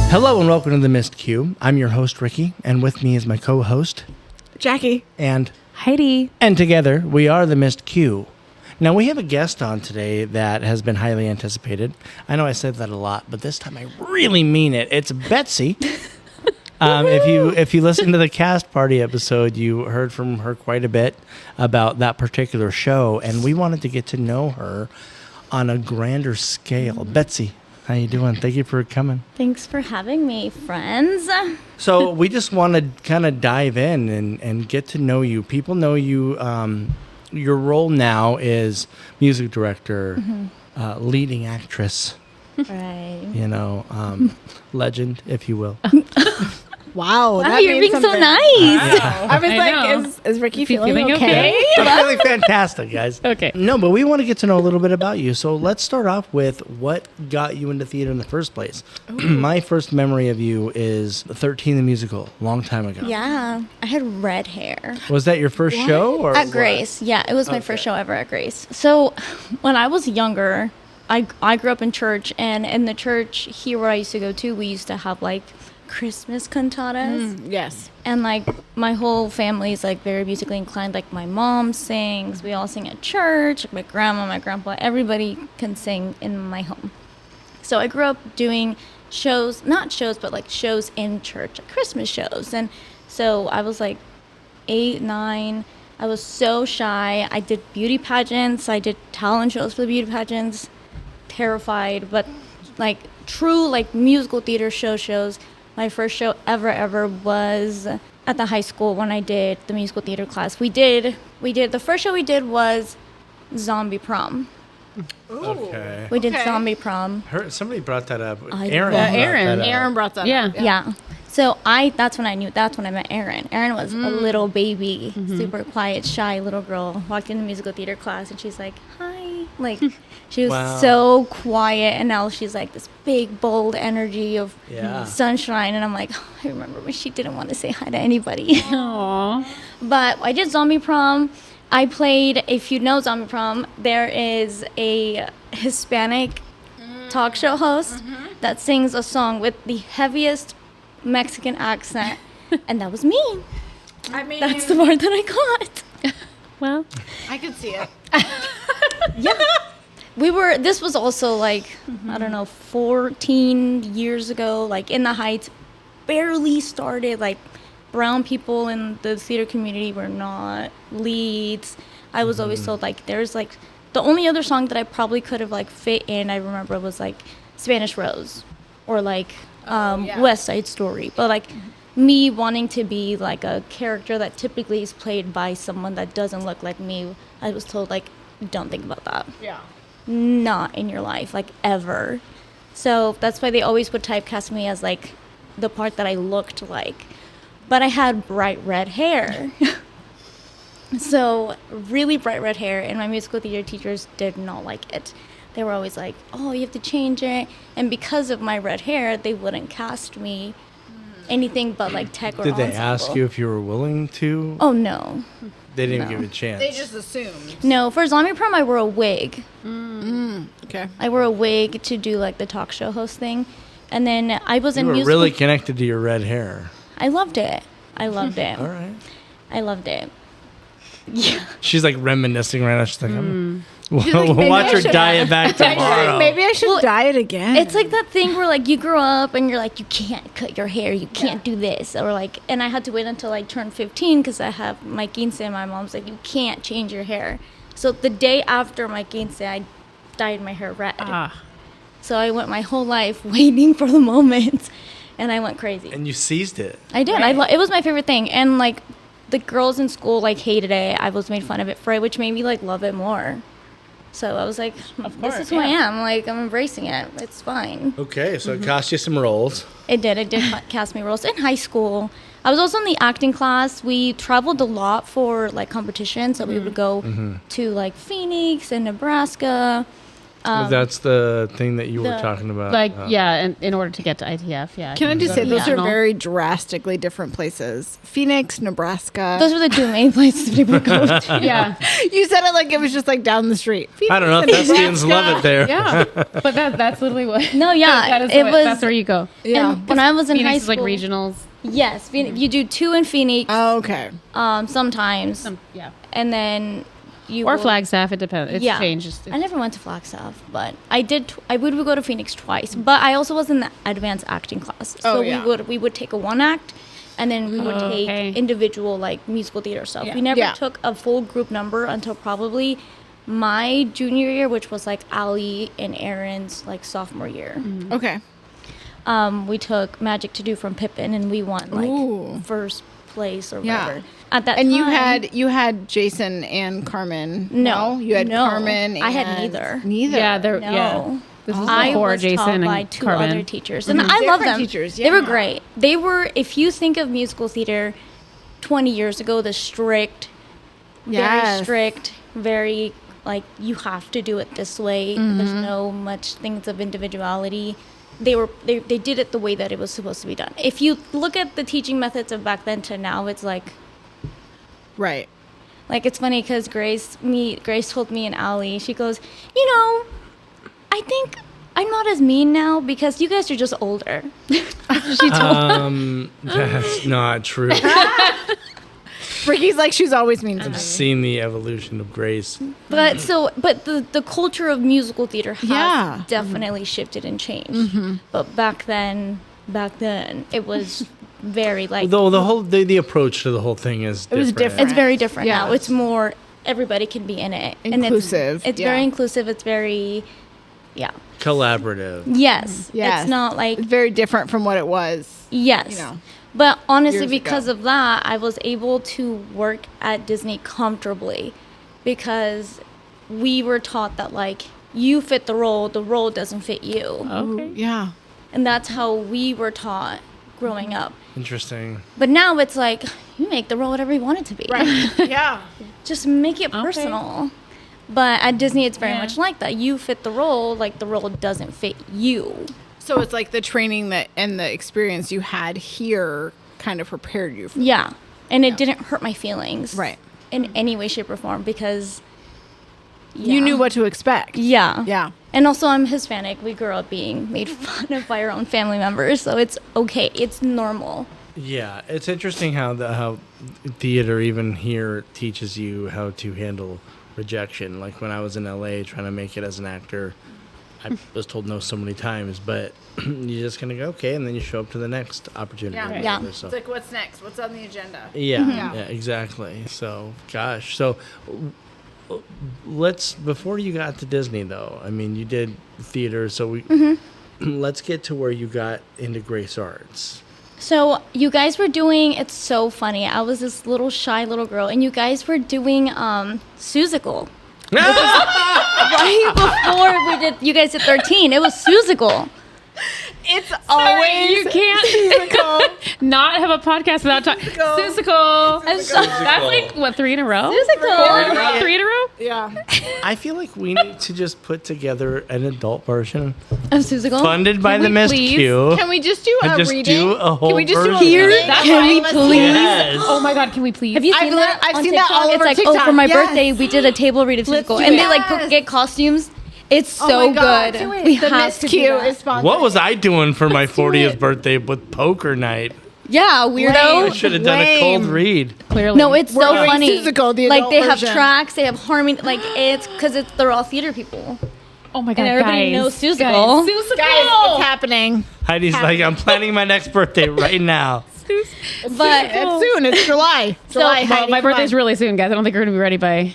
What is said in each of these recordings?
Hello and welcome to the Missed Q. I'm your host, Ricky, and with me is my co-host, Jackie. And Heidi. And together, we are the Missed Q. Now, we have a guest on today that has been highly anticipated. I know I said that a lot, but this time I really mean it. It's Betsy. If you listen to the cast party episode, you heard from her quite a bit about that particular show, and we wanted to get to know her on a grander scale. Betsy, how you doing? Thank you for coming. Thanks for having me, friends. So we just want to kind of dive in and get to know you. People know you. Your role now is music director, leading actress. Right. Legend, if you will. Wow, Wow, you're being so nice. I was like, is Ricky feeling okay? I'm feeling fantastic, guys. Okay. No, but we want to get to know a little bit about you. So let's start off with what got you into theater in the first place. My first memory of you is 13 the Musical, long time ago. Yeah, I had red hair. Was that your first show? Or At Grace. Yeah, it was my first show ever at Grace. So when I was younger, I grew up in church, and in the church here where I used to go to, we used to have like Christmas cantatas. Yes. And like my whole family is like very musically inclined. Like my mom sings, we all sing at church. My grandma, my grandpa, everybody can sing in my home. So I grew up doing shows, not shows, but like shows in church, like Christmas shows. And so I was like 8, 9. I was so shy. I did beauty pageants. I did talent shows for the beauty pageants. Terrified, but like true like musical theater shows. My first show ever was at the high school when I did the musical theater class. We did the first show we did was Zombie Prom. Okay. We did Zombie Prom. Somebody brought that up. Aaron brought that up. Yeah. So that's when I met Aaron. Aaron was a little baby, super quiet, shy little girl. Walked in the musical theater class and she's like, "Hi." Like she was so quiet, and now she's like this big, bold energy of sunshine. And I'm like, I remember when she didn't want to say hi to anybody. Aww. But I did Zombie Prom. I played, if you know Zombie Prom, there is a Hispanic talk show host that sings a song with the heaviest Mexican accent, and that was me. I mean, That's the part that I got. Well, I could see it. yeah. This was also like, I don't know, 14 years ago, like in the Heights, barely started, like brown people in the theater community were not leads. I was always told like there's like, the only other song that I probably could have like fit in, I remember was like Spanish Rose or like West Side Story. But like me wanting to be like a character that typically is played by someone that doesn't look like me, I was told like, don't think about that. Yeah. Not in your life, like ever. So that's why they always would typecast me as like the part that I looked like. But I had bright red hair. So really bright red hair, and my musical theater teachers did not like it. They were always like, oh, you have to change it. And because of my red hair, they wouldn't cast me anything but like tech or Did they ensemble. ask you if you were willing to? Oh, no. They didn't give you a chance. They just assumed. No, for Zombie Prom, I wore a wig. Okay. I wore a wig to do like the talk show host thing. And then I was You in were musical. really connected to your red hair. I loved it. All right. I loved it. Yeah. She's like reminiscing right now. She's like, like, we'll watch her maybe I dye it back tomorrow. Maybe I should dye it again. It's like that thing where like you grow up and you're like, you can't cut your hair, you can't do this, or like, and I had to wait until I turned 15 because I have my quince, and my mom's like, you can't change your hair. So the day after my quince, I dyed my hair red. So I went my whole life waiting for the moment, and I went crazy. And you seized it. I did. Right. It was my favorite thing, and like the girls in school like hated it. I was made fun of it for it, which made me like love it more. So I was like, this is who I am. Like, I'm embracing it. It's fine. Okay, so it cost you some roles. It did cast me roles in high school. I was also in the acting class. We traveled a lot for like competition, so we would go to like Phoenix and Nebraska. That's the thing that you were talking about. Like, and in order to get to ITF, Can I just say, those are regional. very drastically different places. Phoenix, Nebraska. Those were the two main places people go to. Yeah. You said it like it was just like down the street. Phoenix, I don't know. Thespians love it there. Yeah. But that's literally what. No, yeah, That's where you go. Yeah. And when I was in Phoenix high is school, like regionals. yes, you do 2 in Phoenix. Oh, okay. Sometimes, Yeah. and then you Or will- Flagstaff. It depends. It's changed. I never went to Flagstaff, but I did. I would go to Phoenix twice, but I also was in the advanced acting class. So we would take a 1 act, and then we would take individual like musical theater stuff. Yeah. We never Yeah. took a full group number until probably my junior year, which was like Ali and Aaron's like sophomore year. Okay. We took Magic to Do from Pippin, and we won like first place or Yeah. whatever. At that And time, you had Jason and Carmen. No, you had no. Carmen. And I had neither. Neither. Yeah. There. No. Yeah. This is I before was Jason taught and by 2 Carmen. other teachers, and I love Different them. teachers, They were yeah. great. They were, if you think of musical theater 20 years ago, the strict, very Yes. strict, very like you have to do it this way. There's no much things of individuality. They did it the way that it was supposed to be done. If you look at the teaching methods of back then to now, it's like Right. it's funny because Grace told me and Allie, she goes, I think I'm not as mean now because you guys are just older. She told That's not true. Ricky's like she's always mean to me. I've seen the evolution of Grace. but the culture of musical theater has Yeah. definitely shifted and changed. But back then it was very like Though the approach to the whole thing is different. was different. it's very different Yeah. now. It's more everybody can be in it. Inclusive, And it's yeah. very inclusive. It's very Collaborative. Yes. Yes. It's not like It's very different from what it was. yes. You know. But honestly, Years because ago. of that, I was able to work at Disney comfortably because we were taught that like you fit the role doesn't fit you. Okay. Yeah. And that's how we were taught growing up. Interesting. But now it's like you make the role whatever you want it to be. Right. Yeah. Just make it personal. But at Disney, it's very much like that. You fit the role, like the role doesn't fit you. So it's like the training that and the experience you had here kind of prepared you for Yeah. And it didn't hurt my feelings. Right. In any way, shape, or form because You knew what to expect. Yeah. Yeah. And also, I'm Hispanic. We grew up being made fun of by our own family members, so it's okay. It's normal. Yeah, it's interesting how theater even here teaches you how to handle rejection. Like when I was in LA trying to make it as an actor, I was told no so many times, but you're just gonna go okay, and then you show up to the next opportunity. Yeah. or Yeah. whatever, so. It's like what's next? What's on the agenda? Yeah, exactly. So, gosh. So, before you got to Disney, though, I mean, you did theater, so let's get to where you got into Grace Arts. So you guys were doing. It's so funny. I was this little shy little girl, and you guys were doing Seussical. Right before we did, you guys did 13. It was Seussical. It's always You can't not have a podcast without talking. Seussical. That's like, what, 3 in a row? Seussical. 3 in a row? Yeah. I feel like we need to just put together an adult version Of Seussical. funded by Can the we Miss please? Q. Can we just do a And just reading? do a whole Can we just do a version. reading? That's Can we fine. please? Yes. Oh my God, can we please? Have you seen I've that? I've on seen that TikTok? all over It's like, TikTok. for my Yes. birthday, we did a table read of Let's Seussical, do and it. they like Yes. get costumes. It's Oh so my God. good. Do it. We The have Miss to Q do that. is sponsored. What was I doing for my Let's do 40th it. birthday with poker night? Yeah, I weirdo. should have done a cold Lame. read. Clearly. No, it's so We're doing funny. Seussical, the like adult they have version. tracks, they have harmony. Like it's because they're all theater people, Oh my God, and everybody guys. knows Seussical. Guys, Seussical. Guys, it's happening. Heidi's like, I'm planning my next birthday right now. But It's soon. It's July. July. So- Well, Heidi, my come birthday's on. really soon, guys. I don't think we're going to be ready by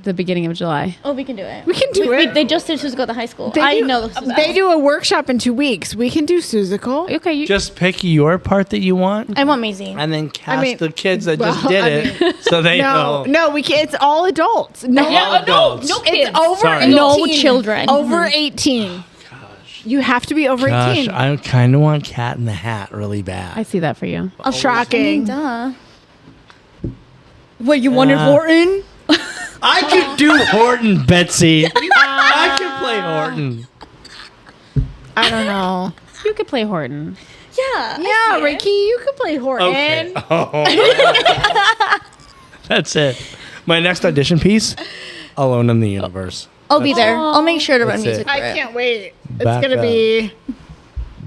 the beginning of July. we can do it. We can do it. They just did Seussical at the high school. They I do- know Seussical. They do a workshop in 2 weeks. We can do Seussical. Okay, you Just pick your part that you want, I want Maisie. and then cast mean, the kids that just well, did I it, so they No, know. no, we can't. It's all adults. No, All adults. no it's kids. over Sorry. 18. No children. Over 18. You have to be over Gosh, 18. I kind of want Cat in the Hat really bad. I see that for you. Shocking. Duh. What you wanted Uh, Horton? I could do Horton, Betsy. I could play play Horton. I don't know. You could play Horton. Yeah. Yeah, Ricky, you could play Horton. Okay. Oh. That's it. My next audition piece, Alone in the Universe. I'll be there. I'll make sure to run That's music it. for I it. can't wait. Back It's gonna up. be.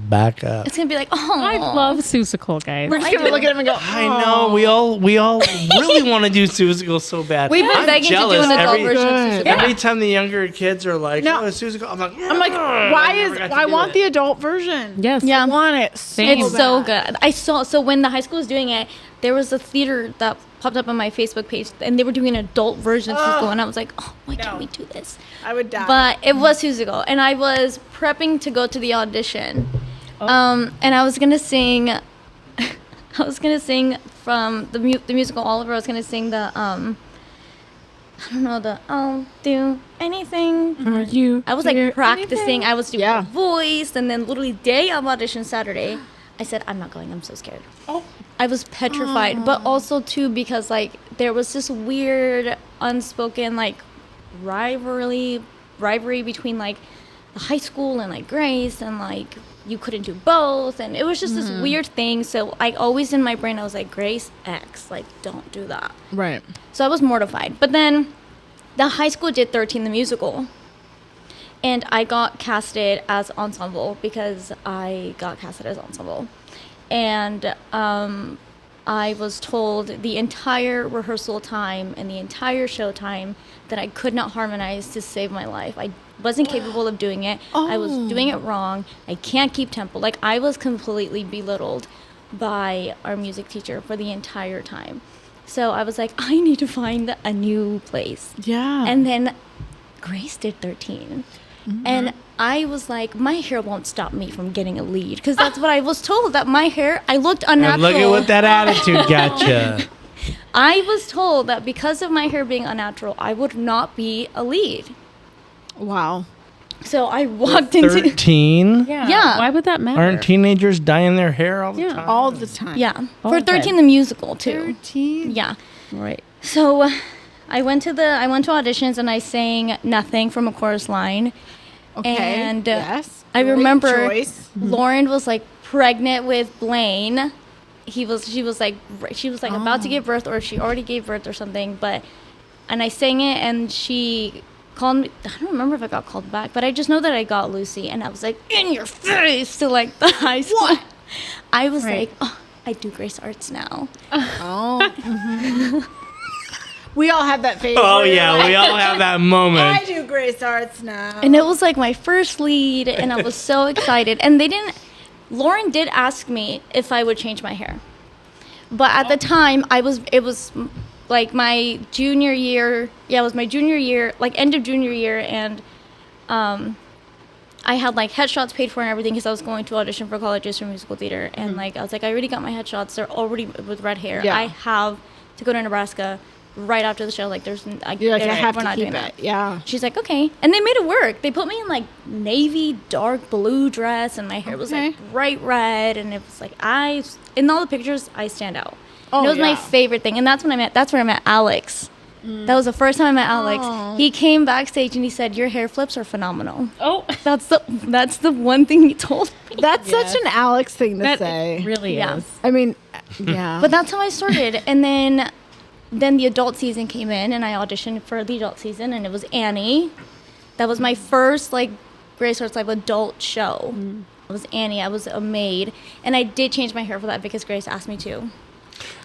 Back up. It's gonna be like, oh, I love Susicle, guys. We're just gonna look at him and go. I know we all really want to do Susicle so bad. We've been I'm begging to do jealous an adult every, version of Good. Susicle. every time the younger kids are like, No. "Oh, Susicle," I'm like, Why is I want the adult version? Yes. Yeah. I want it. So It's so bad. good. I saw, so when the high school was doing it, there was a theater that popped up on my Facebook page, and they were doing an adult version of Susicle, and I was like, oh, why can't we do this? I would die. But it was Susicle, and I was prepping to go to the audition. And I was gonna sing, from the musical Oliver. I was gonna sing the I don't know, the I'll do anything. Are you? I was like here? practicing. I was doing Yeah. the voice, and then literally day of audition Saturday, I said I'm not going. I'm so scared. Oh. I was petrified, but also too because like there was this weird unspoken like rivalry between like the high school and like Grace, and like you couldn't do both, and it was just this weird thing. So I always in my brain I was like, Grace X, like don't do that. Right. So I was mortified. But then the high school did 13 the musical. And I got casted as ensemble because I got casted as ensemble. And I was told the entire rehearsal time and the entire show time that I could not harmonize to save my life. I wasn't capable of doing it. I was doing it wrong. I can't keep tempo. Like, I was completely belittled by our music teacher for the entire time. So I was like, I need to find a new place. Yeah. And then Grace did 13. And I was like, my hair won't stop me from getting a lead. Because that's what I was told, that my hair, I looked unnatural. And look at what that attitude got you. I was told that because of my hair being unnatural, I would not be a lead. Wow. So I walked into... 13? Yeah. Why would that matter? Aren't teenagers dyeing their hair all the Yeah. time? All the time. Yeah. Oh, For okay. 13 the musical, too. 13. Yeah. Right. So I went to auditions and I sang Nothing from a chorus line. Okay. And yes. I Great remember choice. Lauren was like pregnant with Blaine. She was like about to give birth, or she already gave birth or something. And I sang it, and she called me. I don't remember if I got called back, but I just know that I got Lucy, and I was like in your face to like the high school. What? I was Right. like, oh, I do Grace Arts now. Oh. We all have that phase. Oh, where you're yeah, like, we all have that I moment. do Grace Arts now. And it was like my first lead, and I was so excited. And Lauren did ask me if I would change my hair. But at the time, it was like my junior year. Yeah, it was my junior year, like end of junior year. And I had like headshots paid for and everything because I was going to audition for colleges for musical theater. And like, I was like, I already got my headshots. They're already with red hair. Yeah. I have to go to Nebraska right after the show. Like, You're like, I have we're to not keep doing it. that. Yeah. She's like, okay. And they made it work. They put me in like navy dark blue dress, and my hair was like Okay. bright red, and it was like in all the pictures I stand out. Oh, And it was my yeah. favorite thing. And that's where I met Alex. That was the first time I met Alex. Oh. He came backstage and he said, your hair flips are phenomenal. Oh, That's the one thing he told me. That's Yes. such an Alex thing to that say. really Yeah. is. I mean, yeah. But that's how I started. And then the adult season came in, and I auditioned for the adult season, and it was Annie. That was my first like Grace Arts Live adult show. It was Annie. I was a maid, and I did change my hair for that because Grace asked me to.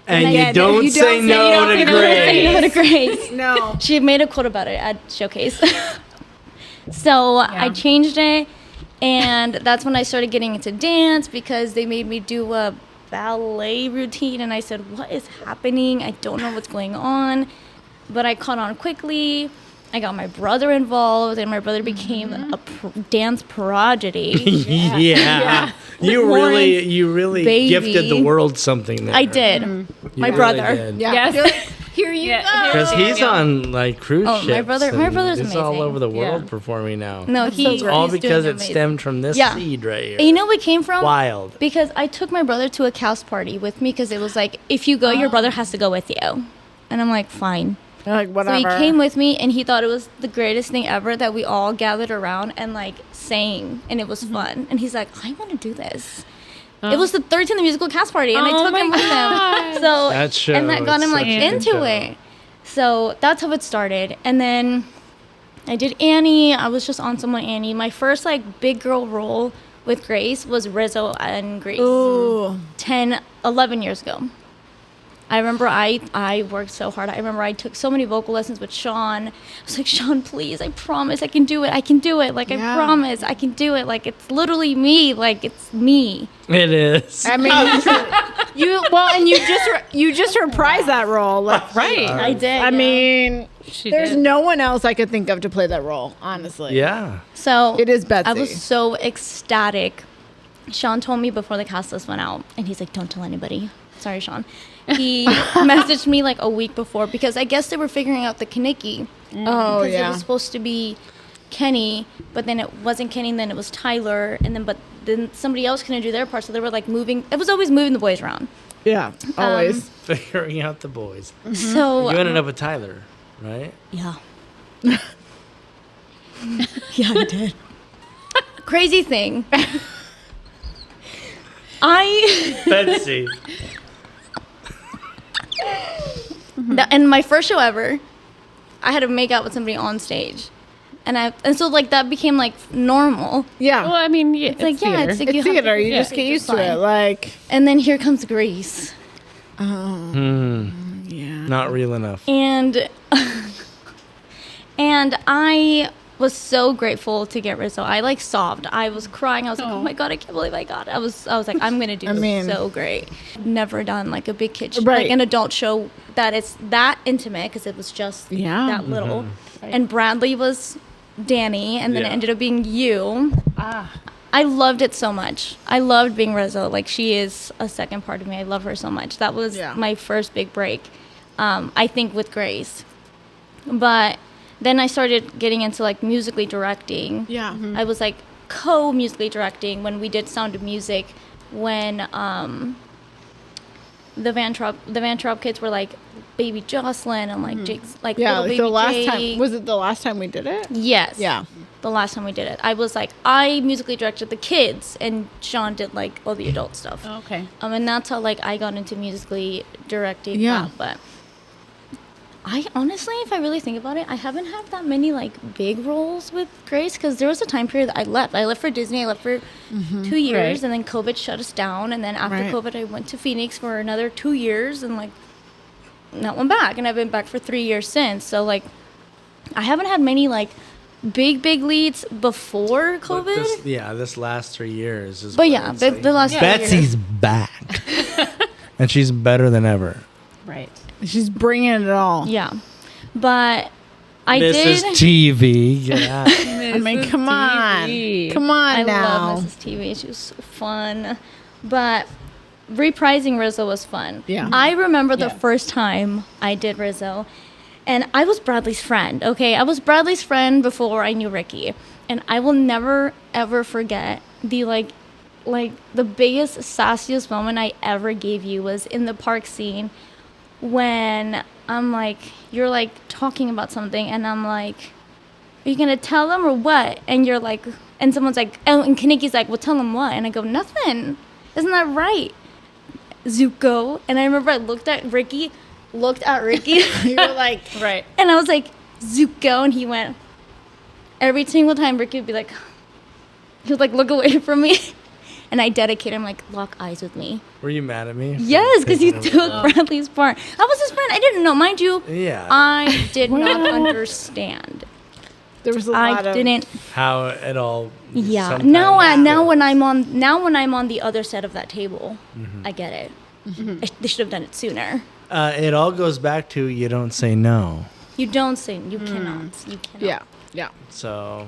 And Yeah, you don't say no to Say Grace. no to Grace. no. She made a quote about it at Showcase. So I changed it, and that's when I started getting into dance because they made me do a ballet routine, and I said, what is happening? I don't know what's going on. But I caught on quickly. I got my brother involved, and my brother became a dance prodigy. Yeah. You really baby. gifted the world something there. I did. You My really brother. did. Yeah. Yes. You're like, here you Yeah, go. Because he's on like cruise Oh, ships. my brother's and he's all amazing. over the world Yeah. performing now. No, That's so he's great. all he's because doing it amazing. stemmed from this Yeah. seed right here. And you know what it came from? Wild. Because I took my brother to a cast party with me because it was like, if you go, your brother has to go with you. And I'm like, fine. Like, So whatever. he came with me, and he thought it was the greatest thing ever that we all gathered around and like sang, and it was fun. And he's like, I want to do this. It was the 13th musical cast party, and I Oh took him my with gosh. him. So That show and that got is him like such a good into show. it. So that's how it started. And then I did Annie. I was just on someone Annie. My first like big girl role with Grace was Rizzo and Grace. Ooh. 11 years ago. I remember I worked so hard. I remember I took so many vocal lessons with Sean. I was like, Sean, please, I promise I can do it. I can do it. Like, I Yeah. promise I can do it. Like, it's literally me. Like, it's me. It is. I mean, and you just reprised that role. Like, Right. I did. I yeah. mean, She there's did. no one else I could think of to play that role, honestly. Yeah. So It is Betsy. I was so ecstatic. Sean told me before the cast list went out, and he's like, don't tell anybody. Sorry, Sean. He messaged me like a week before because I guess they were figuring out the Kaneki. Oh, Because it yeah. was supposed to be Kenny, but then it wasn't Kenny, and then it was Tyler, and then somebody else couldn't do their part, so they were like moving. It was always moving the boys around. Yeah, always. Figuring out the boys. So You ended up with Tyler, right? yeah, yeah, I did. Crazy thing. Betsy. And my first show ever, I had to make out with somebody on stage, and so like that became like normal. Yeah. Well, I mean, yeah, it's Like yeah, theater. it's like it's you have to- theater. You yeah, just get it's used to it. fine. Like, And then here comes Grace, yeah. Not real enough. and and I was so grateful to get Rizzo. I like sobbed. I was crying. I was like, oh my god, I can't believe I got it. I was like, I'm gonna do so great. Never done like a big kid, Right. like an adult show that is that intimate because it was just Yeah. that little. And Bradley was Danny, and then it Yeah. ended up being you. I loved it so much. I loved being Rizzo. Like, she is a second part of me. I love her so much. That was my first big break, I think, with Grace. But then I started getting into, like, musically directing. Yeah. I was, like, co-musically directing when we did Sound of Music, when the Van Traub kids were, like, Baby Jocelyn and, like, Jake's, like, Yeah, little like baby the last Jake. time. Was it the last time we did it? Yes. Yeah. The last time we did it. I was like, I musically directed the kids, and Sean did like all the adult stuff. Okay. And that's how like I got into musically directing. Yeah. But I honestly, if I really think about it, I haven't had that many like big roles with Grace because there was a time period that I left. I left for Disney. I left for 2 years, Right. and then COVID shut us down. And then after Right. COVID, I went to Phoenix for another 2 years, and like not went back. And I've been back for 3 years since. So like, I haven't had many like big leads before But COVID. this last 3 years is. But yeah, the last 3 years. Betsy's back, and she's better than ever. Right. She's bringing it all. Yeah, but I Mrs. did. TV, get out. I mean, come on. Come on I now. love Mrs. TV. She was so fun, but reprising Rizzo was fun. Yeah. I remember the Yeah. first time I did Rizzo, and I was Bradley's friend. Okay, I was Bradley's friend before I knew Ricky, and I will never ever forget the like the biggest sassiest moment I ever gave you was in the park scene when I'm like, you're like talking about something, and I'm like, are you gonna tell them or what? And you're like, and someone's like, oh, and Kaneki's like, well, tell them what? And I go, nothing. Isn't that right, Zuko? And I remember I looked at Ricky, You were like, Right. and I was like, Zuko, and he went. Every single time Ricky would be like, he would like look away from me, and I dedicated him like, lock eyes with me. Were you mad at me? for Yes, because you taking took over? Bradley's part. I was his friend. I didn't know, mind you. Yeah. I did not understand. there was a lot I of. didn't. How it all. Yeah. sometimes Now goes. when I'm on the other side of that table, I get it. They should have done it sooner. It all goes back to you don't say no. You don't say you cannot. You cannot. Yeah. Yeah. So,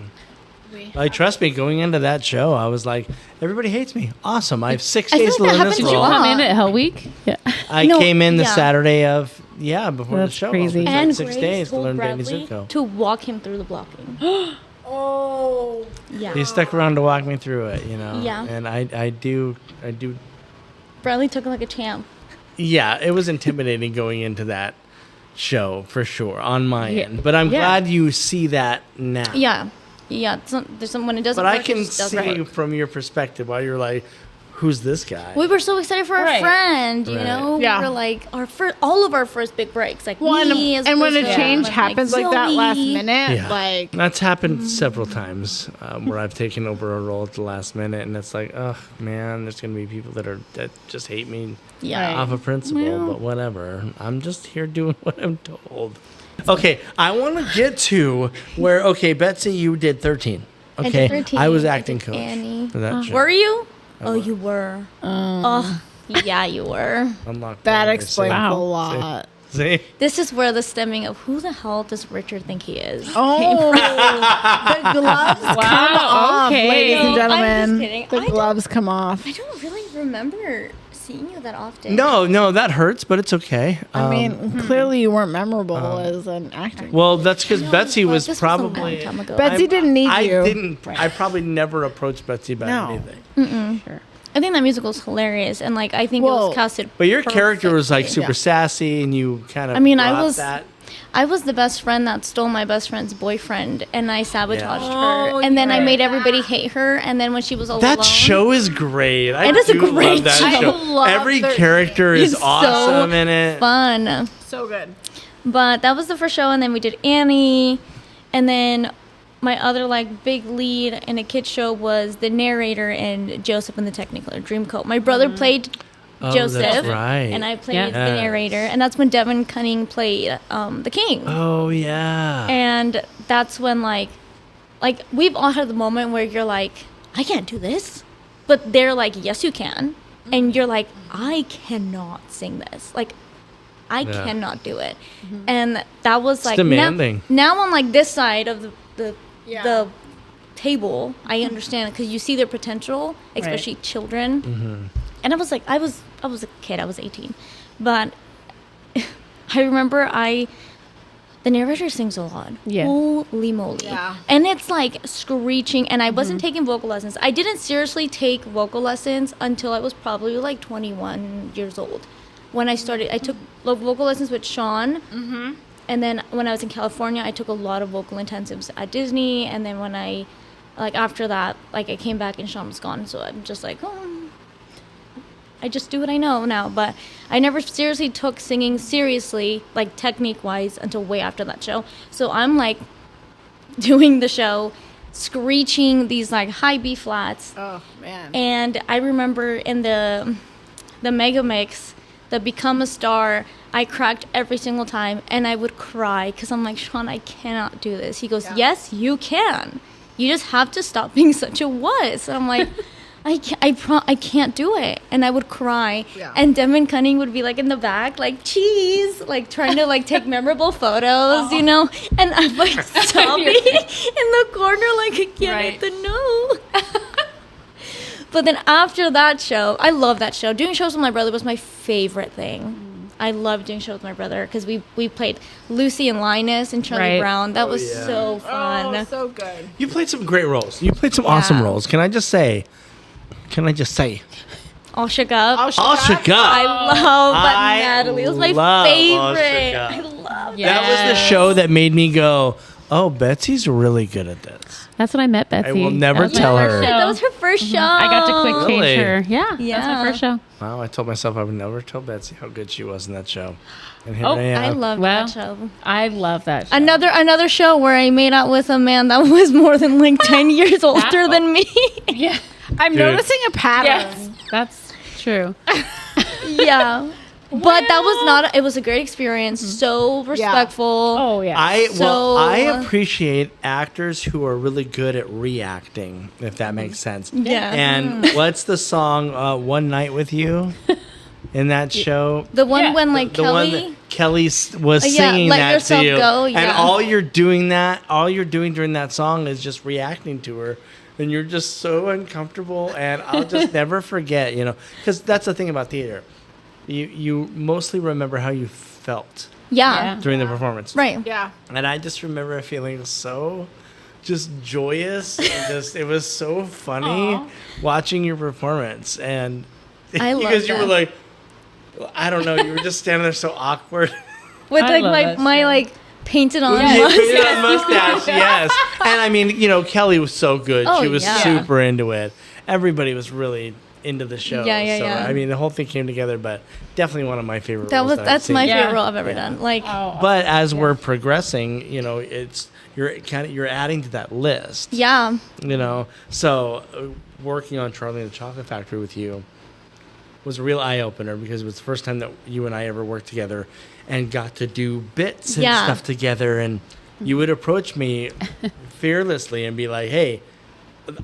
like, trust me, going into that show, I was like, everybody hates me. Awesome. I have 6 I feel days to like that learn this happens Did you a role. lot. come in at Hell Week? Yeah. I No, came in the yeah. Saturday of, before That's the show. crazy. It was And like 6 Grace days to told learn Danny Bradley Zuko. to walk him through the blocking. Oh. Yeah. He stuck around to walk me through it, you know. Yeah. And I do. Bradley took it like a champ. Yeah, it was intimidating going into that show for sure on my Yeah. end. But I'm Yeah. glad you see that now. Yeah. Yeah. There's some when it doesn't But work, I can it just doesn't see work. from your perspective why you're like, who's this guy? We were so excited for our Right. friend, you Right. know? Yeah. We were like, all of our first big breaks. Like, Well, me as and when a person, change and, happens like that last Zoe. minute, Yeah. like That's happened several times where I've taken over a role at the last minute, and it's like, oh man, there's gonna be people that just hate me Yeah. Right. off of principle, Well. but whatever. I'm just here doing what I'm told. Okay, I want to get to where. Okay, Betsy, you did 13. I did Okay, 13. I was I acting did coach Annie. for that show. Were you? I Oh, was. you were. Oh, yeah, you were. Unlocked that memory, explains Wow. a lot. See? This is where the stemming of who the hell does Richard think he is? Oh, the gloves come off, okay. ladies and No, I'm just gentlemen. kidding. The I don't- gloves come off. I don't really remember seeing you that often. No, that hurts, but it's okay. I mean, clearly you weren't memorable as an actor. Well, that's because Betsy but was this probably. was a long time ago. Betsy didn't need I you. didn't. I probably never approached Betsy about No. anything. I think that musical is hilarious, and like I think it Well, was casted. But your character was like perfectly. super sassy, and you kind of. I mean, I brought was- that. I was the best friend that stole my best friend's boyfriend, and I sabotaged Yeah. her, and then I made everybody hate her, and then when she was all That alone, show is great. I It is a do great love that show. show. I love Every 13. character is It's so awesome in it. fun. So good. But that was the first show, and then we did Annie, and then my other like big lead in a kid show was the narrator in Joseph and the Technicolor Dreamcoat. My brother played Oh, Joseph, that's right. and I played Yeah. the Yes. narrator, and that's when Devin Cunning played the king. Oh yeah. And that's when like we've all had the moment where you're like, I can't do this, but they're like, yes you can, and you're like, I cannot sing this, like I Yeah. cannot do it. And that was It's like demanding. now on like this side of the Yeah. table, I understand because you see their potential, especially children. Mm-hmm. And I was like, I was a kid, I was 18, but I remember the narrator sings a lot. Yeah. Holy moly. Yeah. And it's like screeching, and I wasn't taking vocal lessons. I didn't seriously take vocal lessons until I was probably like 21 years old. When I started, I took vocal lessons with Sean. Mm-hmm. And then when I was in California, I took a lot of vocal intensives at Disney. And then when after that, like I came back and Sean was gone. So I'm just like, I just do what I know now. But I never seriously took singing seriously, like technique-wise, until way after that show. So I'm like doing the show, screeching these like high B flats. Oh man. And I remember in the Mega Mix, the Become a Star, I cracked every single time, and I would cry because I'm like, Sean, I cannot do this. He goes, yes, you can. You just have to stop being such a wuss. And I'm like, I can't do it. And I would cry. Yeah. And Devin Cunning would be like in the back, like, cheese, like trying to like take memorable photos, you know? And I'm like sobbing in the corner, like, I can't Right. hit the no. But then after that show, I love that show. Doing shows with my brother was my favorite thing. I love doing shows with my brother because we played Lucy and Linus and Charlie Right. Brown. That was yeah. so fun. Oh, so good. You played some great roles. You played some awesome Yeah. roles. Can I just say? All shook up. All shook up. I love that I Natalie. It was my love All favorite. Shook Up. I love Yeah. That was the show that made me go, oh, Betsy's really good at this. That's when I met Betsy. I will never That was my tell first her. show. That was her first show. I got to quick change Really? her. Yeah, that was Yeah. my first show. Wow, I told myself I would never tell Betsy how good she was in that show. And here Oh, I am. I love Well, that show. I love that show. Another show where I made out with a man that was more than like 10 years older than me. Yeah. I'm Dude. noticing a pattern. Yes, that's true. Yeah. But that was not, it was a great experience. So respectful. Oh yeah. I So- appreciate actors who are really good at reacting, if that makes sense. Yeah. And what's the song "One Night with You" in that show? The one Yeah. when like The Kelly. one that Kelly was Yeah, singing Let that Yourself to you, Go, and yeah. all you're doing during that song is just reacting to her, and you're just so uncomfortable. And I'll just never forget, because that's the thing about theater. You mostly remember how you felt Yeah. during the performance, Right. Yeah. And I just remember feeling so just joyous, and just it was so funny watching your performance, and I love because you were that. like, I don't know, you were just standing there so awkward. with I like love that my show. like painted on. Yeah, mustache. put it on mustache, yes. And I mean, Kelly was so good. Oh, She was yeah. super into it. Everybody was really into the show. Yeah. I mean, the whole thing came together, but definitely one of my favorite roles I've That's seen. my Yeah. favorite role I've ever done. Like, But as we're progressing, it's you're adding to that list. yeah, So working on Charlie and the Chocolate Factory with you was a real eye opener because it was the first time that you and I ever worked together and got to do bits and Yeah. stuff together. And you would approach me fearlessly and be like, "Hey,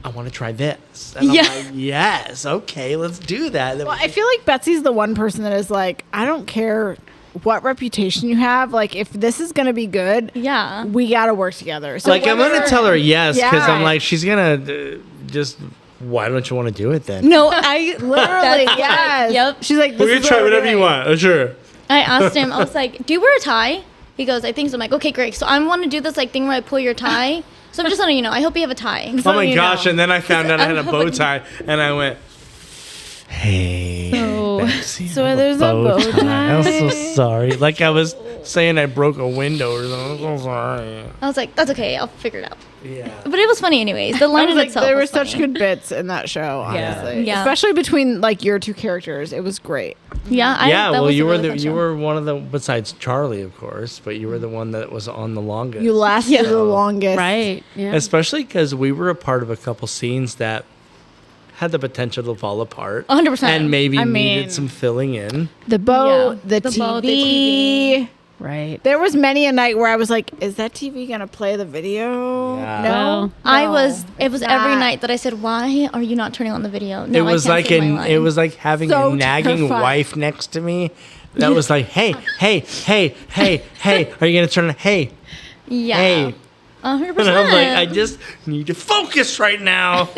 I want to try this." And Yeah. I'm like, "Yes, okay, let's do that." Well, I feel like Betsy's the one person that is like, I don't care what reputation you have. Like, if this is going to be good, yeah. we got to work together. So like I'm gonna tell her yes because I'm Yeah. like she's gonna just. Why don't you want to do it then? No, I Literally, that's- yes. Yep. She's like, We're this gonna is try what we're whatever you doing. want. Sure. I asked him. I was like, "Do you wear a tie?" He goes, "I think so." I'm like, "Okay, great." So I want to do this like thing where I pull your tie. So I'm just letting you know. I hope you have a tie. Oh my gosh! And then I found out I had a bow tie, and I went, "Hey, Betsy, so I have there's a bow I'm so tie. sorry." Like I was saying, I broke a window or something. I'm so sorry. I was like, "That's okay. I'll figure it out." Yeah. But it was funny anyways. The I line was in like, itself there were was such funny. good bits in that show, honestly. Yeah. Especially between like your two characters. It was great. Yeah, Yeah. that Well, was a you were really fun you show. were one of the besides Charlie, of course, but you were the one that was on the longest. You lasted the longest. Right. Yeah. Especially because we were a part of a couple scenes that had the potential to fall apart. 100%. And maybe I mean- needed some filling in. The bow, Yeah. the, The TV. bow, the TV. Right. There was many a night where I was like, is that TV going to play the video? Yeah. No. Well, It was every not. night that I said, "Why are you not turning on the video?" No, It was I can't say my line. it was like having So a nagging terrifying. wife next to me. That was like, hey, are you gonna turn? Hey, yeah, hey, 100%. and I'm like, I just need to focus right now.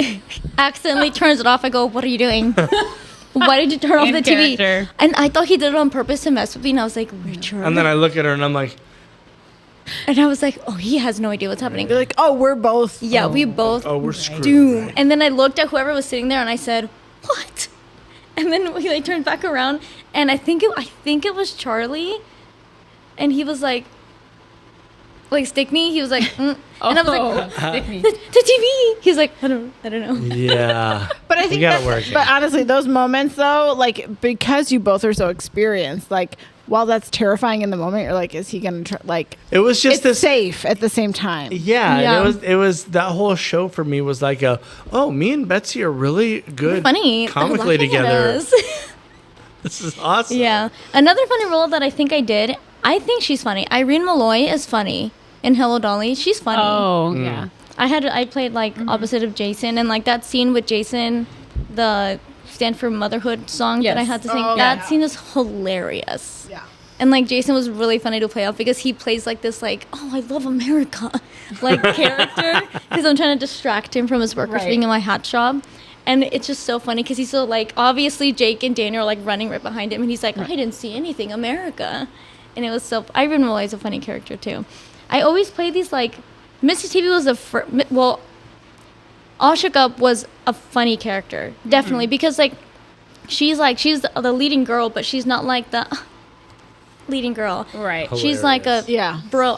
accidentally turns it off. I go, "What are you doing? Why did you turn off In the TV?" character. And I thought he did it on purpose to mess with me. And I was like, "Richard," And then I look at her and I'm like, and I was like, "Oh, he has no idea what's happening." You're like, oh, we're both. Yeah, we both oh, we're screwed. doomed. And then I looked at whoever was sitting there and I said, "What?" And then he like turned back around and I think it was Charlie, and he was like Stickney. He was like, and I was like, the TV. He's like, I don't know. Yeah, But I think gotta work it. But honestly, those moments though, like because you both are so experienced, like while that's terrifying in the moment, you're like, is he gonna try? Like it was just it's this. safe at the same time. Yeah, Yeah. and it was that whole show for me was like me and Betsy are really good, Funny. comically Laughing at together. us. This is awesome. Yeah. Another funny role that I think I did. I think she's funny. Irene Malloy is funny in Hello Dolly. She's funny. Oh, yeah. I played like opposite of Jason, and like that scene with Jason, the Stand for Motherhood song that I Yes. had to sing. Oh, that yeah. scene is hilarious. Yeah. And like Jason was really funny to play off because he plays like this like, "Oh, I love America," like character, because I'm trying to distract him from his work for Right. being in my hat shop. And it's just so funny because he's so like, obviously Jake and Daniel are like running right behind him, and he's like, "I didn't see anything, America," and it was so. Irene Malloy is a funny character too. I always play these like, Missy TV was All Shook Up was a funny character, definitely, because like she's the leading girl, but she's not like the leading girl. Right. She's like a Yeah. bro.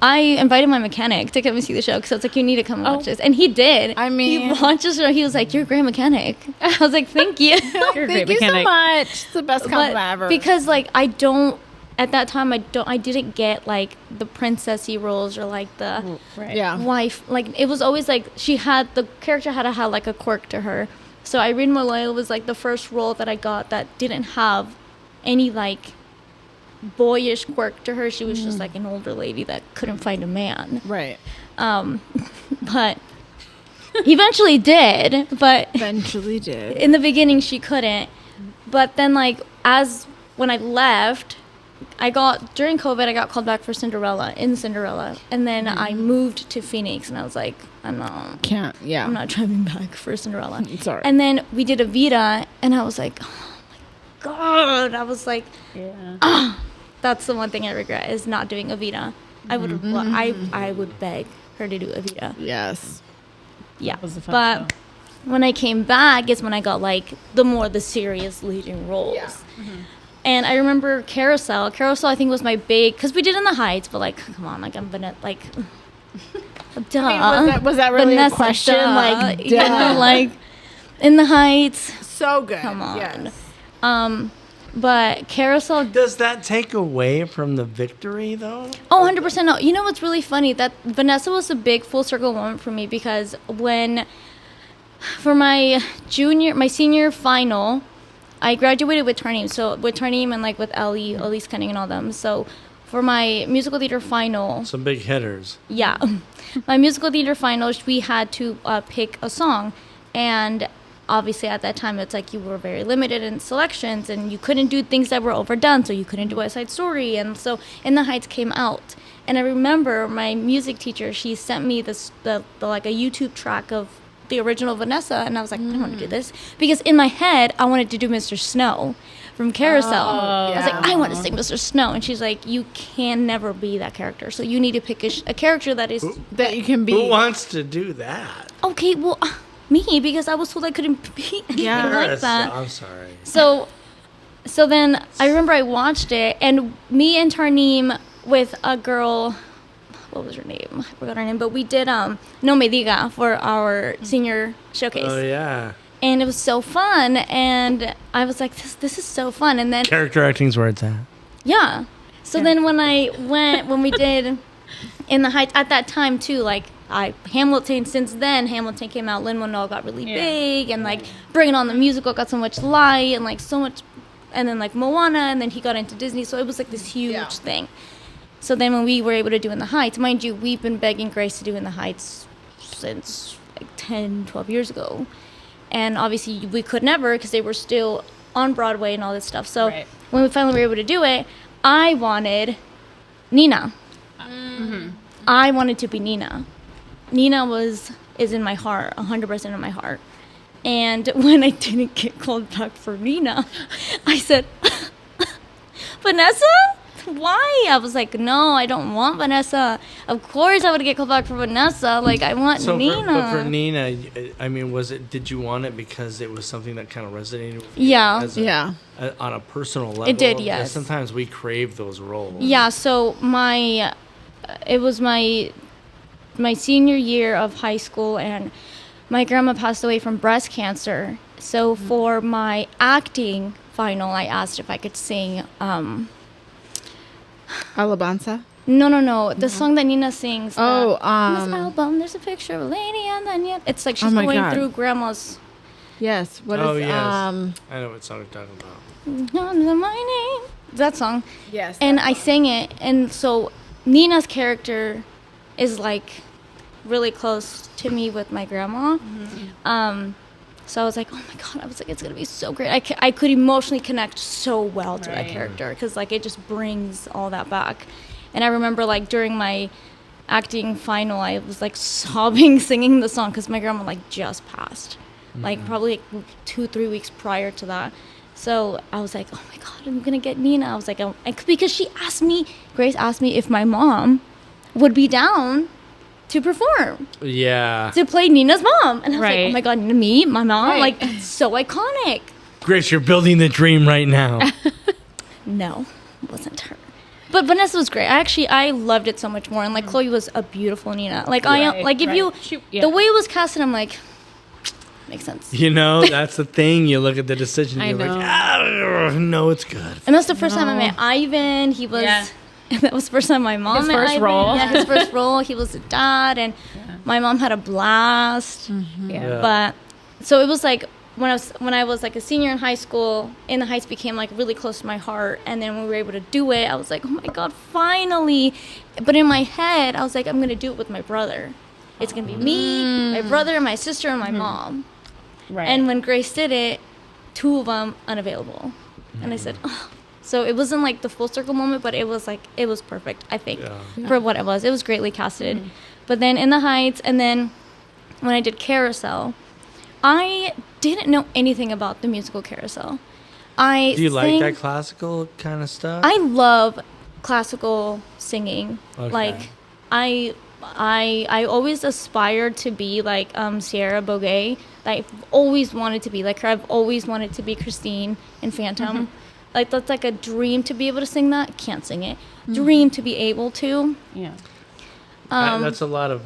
I invited my mechanic to come and see the show because I was like, "You need to come and watch this," and he did. I mean- he watched the show. He was like, "You're a great mechanic." I was like, "Thank you." You're a Thank great you so mechanic. much. It's the best compliment ever. Because like at that time I didn't get like the princessy roles or like the Right. yeah. wife. Like it was always like the character had to have like a quirk to her. So Irene Malloy was like the first role that I got that didn't have any like boyish quirk to her. She was just like an older lady that couldn't find a man. Right. But eventually did. But Eventually did. in the beginning she couldn't. But then like when I left, during COVID I got called back for Cinderella, and then I moved to Phoenix, and I was like, I'm not driving back for Cinderella. Sorry. And then we did Evita, and I was like, oh my god, I was like, Yeah. that's the one thing I regret is not doing Evita. I would beg her to do Evita. Yes. Yeah. was a fun But when I came back is when I got like the serious leading roles. Yeah. And I remember Carousel. Carousel, I think, was my big, because we did In the Heights, but like, come on, like I'm gonna like, duh. I mean, was that really Vanessa, a question? duh. Like, duh. You know, like In the Heights. So good. Come on. Yes. But Carousel. Does that take away from the victory, though? Oh, 100% no. You know what's really funny? That Vanessa was a big full circle moment for me, because for my senior final, I graduated with Tarneem. So with Tarneem and like with Elise Cunning and all them. So for my musical theater final. Some big hitters. Yeah. My musical theater finals, we had to pick a song. And obviously at that time, it's like you were very limited in selections and you couldn't do things that were overdone. So you couldn't do West Side Story. And so In the Heights came out. And I remember my music teacher, she sent me the like a YouTube track of the original Vanessa, and I was like, I don't want to do this, because in my head I wanted to do Mr. Snow from Carousel. I was like, I want to sing Mr. Snow, and she's like, you can never be that character, so you need to pick a character that is That you can be. Who wants to do that? okay. Well, me, because I was told I couldn't be anything like that. I'm sorry. So then I remember I watched it, and me and Tarneem with a girl. What was her name? I forgot her name. But we did No Me Diga for our senior showcase. Oh, yeah. And it was so fun. And I was like, this is so fun. And then, Character acting's where it's at. yeah. So then when we did In the Heights, at that time too, like Hamilton, since then, Hamilton came out, Lin-Manuel got really big. And like Bringing On the Musical got so much light and like so much. And then like Moana, and then he got into Disney. So it was like this huge thing. So then when we were able to do In the Heights, mind you, we've been begging Grace to do In the Heights since like 10, 12 years ago. And obviously we could never, because they were still on Broadway and all this stuff. So when we finally were able to do it, I wanted Nina. I wanted to be Nina. Nina is in my heart, 100% in my heart. And when I didn't get called back for Nina, I said, Vanessa? Why? I was like, no, I don't want Vanessa. Of course I would get called back for Vanessa. Like, I want Nina. But for Nina, I mean, did you want it because it was something that kind of resonated with you? Yeah. On a personal level? It did, yes. Because sometimes we crave those roles. Yeah, so it was my senior year of high school, and my grandma passed away from breast cancer. So for my acting final, I asked if I could sing Alabanza? No. The song that Nina sings. Oh, on this album, there's a picture of a lady and then it's like she's going through grandma's. Yes. What Oh, is yes. I know what song you're talking about. My name. That song. Yes. And I sang it, and so Nina's character is like really close to me with my grandma. So I was like, oh my God, I was like, it's going to be so great. I could emotionally connect so well to that character, because like it just brings all that back. And I remember like during my acting final, I was like sobbing singing the song, because my grandma like just passed, like probably like 2-3 weeks prior to that. So I was like, oh my God, I'm going to get Nina. I was like, because Grace asked me if my mom would be down to perform. Yeah. To play Nina's mom. And I was like, Right. oh my God, me, my mom, like, it's so iconic. Grace, you're building the dream right now. No, it wasn't her. But Vanessa was great. I loved it so much more. And like Chloe was a beautiful Nina. Like the way it was casted, I'm like, makes sense. You know, that's the thing. You look at the decision, I you're know. like, no, it's good. And that's the first time I met Ivan. He was, that was the first time my mom His met first Ivan. role. Yeah, his first role. He was a dad, and my mom had a blast. Yeah. But so it was like when I was like a senior in high school, In the Heights became like really close to my heart. And then when we were able to do it, I was like, oh my God, finally. But in my head, I was like, I'm going to do it with my brother. It's going to be me, my brother, my sister, and my mom. Right. And when Grace did it, 2 of them unavailable. And I said, oh. So it wasn't like the full circle moment, but it was perfect, I think, for what it was. It was greatly casted. But then In the Heights, and then when I did Carousel, I didn't know anything about the musical Carousel. Do you like that classical kind of stuff? I love classical singing. Okay. Like, I always aspired to be like Sierra Boguet. I've always wanted to be like her. I've always wanted to be Christine in Phantom. like that's like a dream to be able to sing that. Can't sing it. Dream to be able to. Yeah. That's a lot of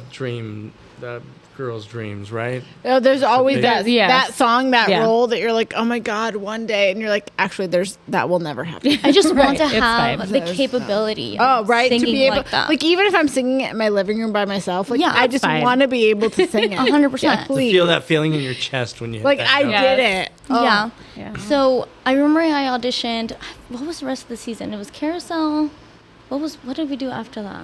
girls' dreams, right? Oh, there's always big- that Yes. that song, that Yeah. role that you're like, oh my God, one day. And you're like, actually, that will never happen. I just want to Right, it's have fine. the capability. Oh, of right. To singing be able, like that. like, even if I'm singing it in my living room by myself, like, Yeah, I just fine. want to be able to sing it. 100%. To Please. feel that feeling in your chest when you hit Like, that I note. did it. Oh. Yeah. Yeah. So I remember I auditioned. What was the rest of the season? It was Carousel. What did we do after that?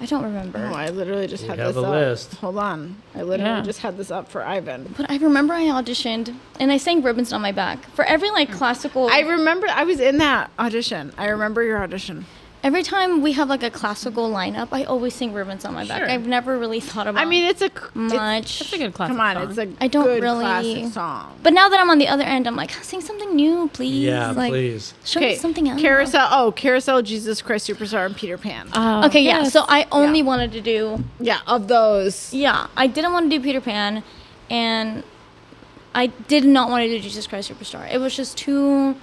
I don't remember. Oh, I literally just We had have this a up. list. Hold on. I literally Yeah. just had this up for Ivan. But I remember I auditioned and I sang Ribbons on My Back. For every like classical I remember I was in that audition. I remember your audition. every time we have like a classical lineup, I always sing Ribbons on My Back. Sure. I've never really thought about I mean, it's a much. That's a good classic Come on, song. it's a I don't good really- classic song. But now that I'm on the other end, I'm like, sing something new, please. Yeah, like, please. Show me something else. Carousel, Jesus Christ Superstar, and Peter Pan. Okay, yeah. yes. So I only Yeah. wanted to do Yeah, of those. Yeah, I didn't want to do Peter Pan, and I did not want to do Jesus Christ Superstar. It was just too.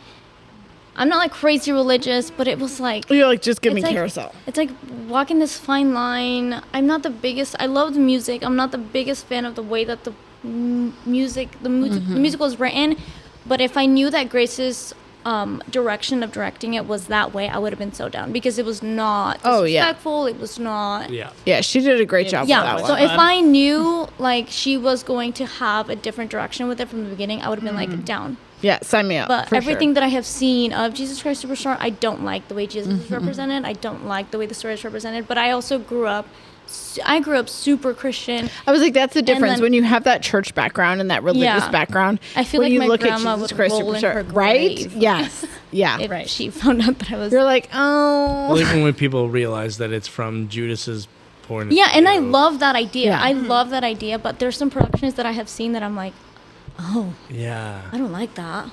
I'm not like crazy religious, but it was like You're like, just give me it's like- Carousel. It's like walking this fine line. I'm not the biggest. I love the music. I'm not the biggest fan of the way that the the musical is written. But if I knew that Grace's direction of directing it was that way, I would have been so down because it was not Oh, yeah. disrespectful. It was not. Yeah. Yeah, she did a great job Yeah, with so that if one. I knew like she was going to have a different direction with it from the beginning, I would have been like down. Yeah, sign me up. But for everything sure. that I have seen of Jesus Christ Superstar, I don't like the way Jesus is represented. I don't like the way the story is represented. But I also grew up super Christian. I was like, that's the difference then- when you have that church background and that religious Yeah. background. I feel when like you my look at grandma Jesus would Christ roll in Superstar, her right? grave. Yes, yeah. If she found out that I was. You're like, oh, Well, even when people realize that it's from Judas's point of Yeah, and I view. love that idea. Yeah. I love that idea. But there's some productions that I have seen that I'm like, oh, Yeah. I don't like that.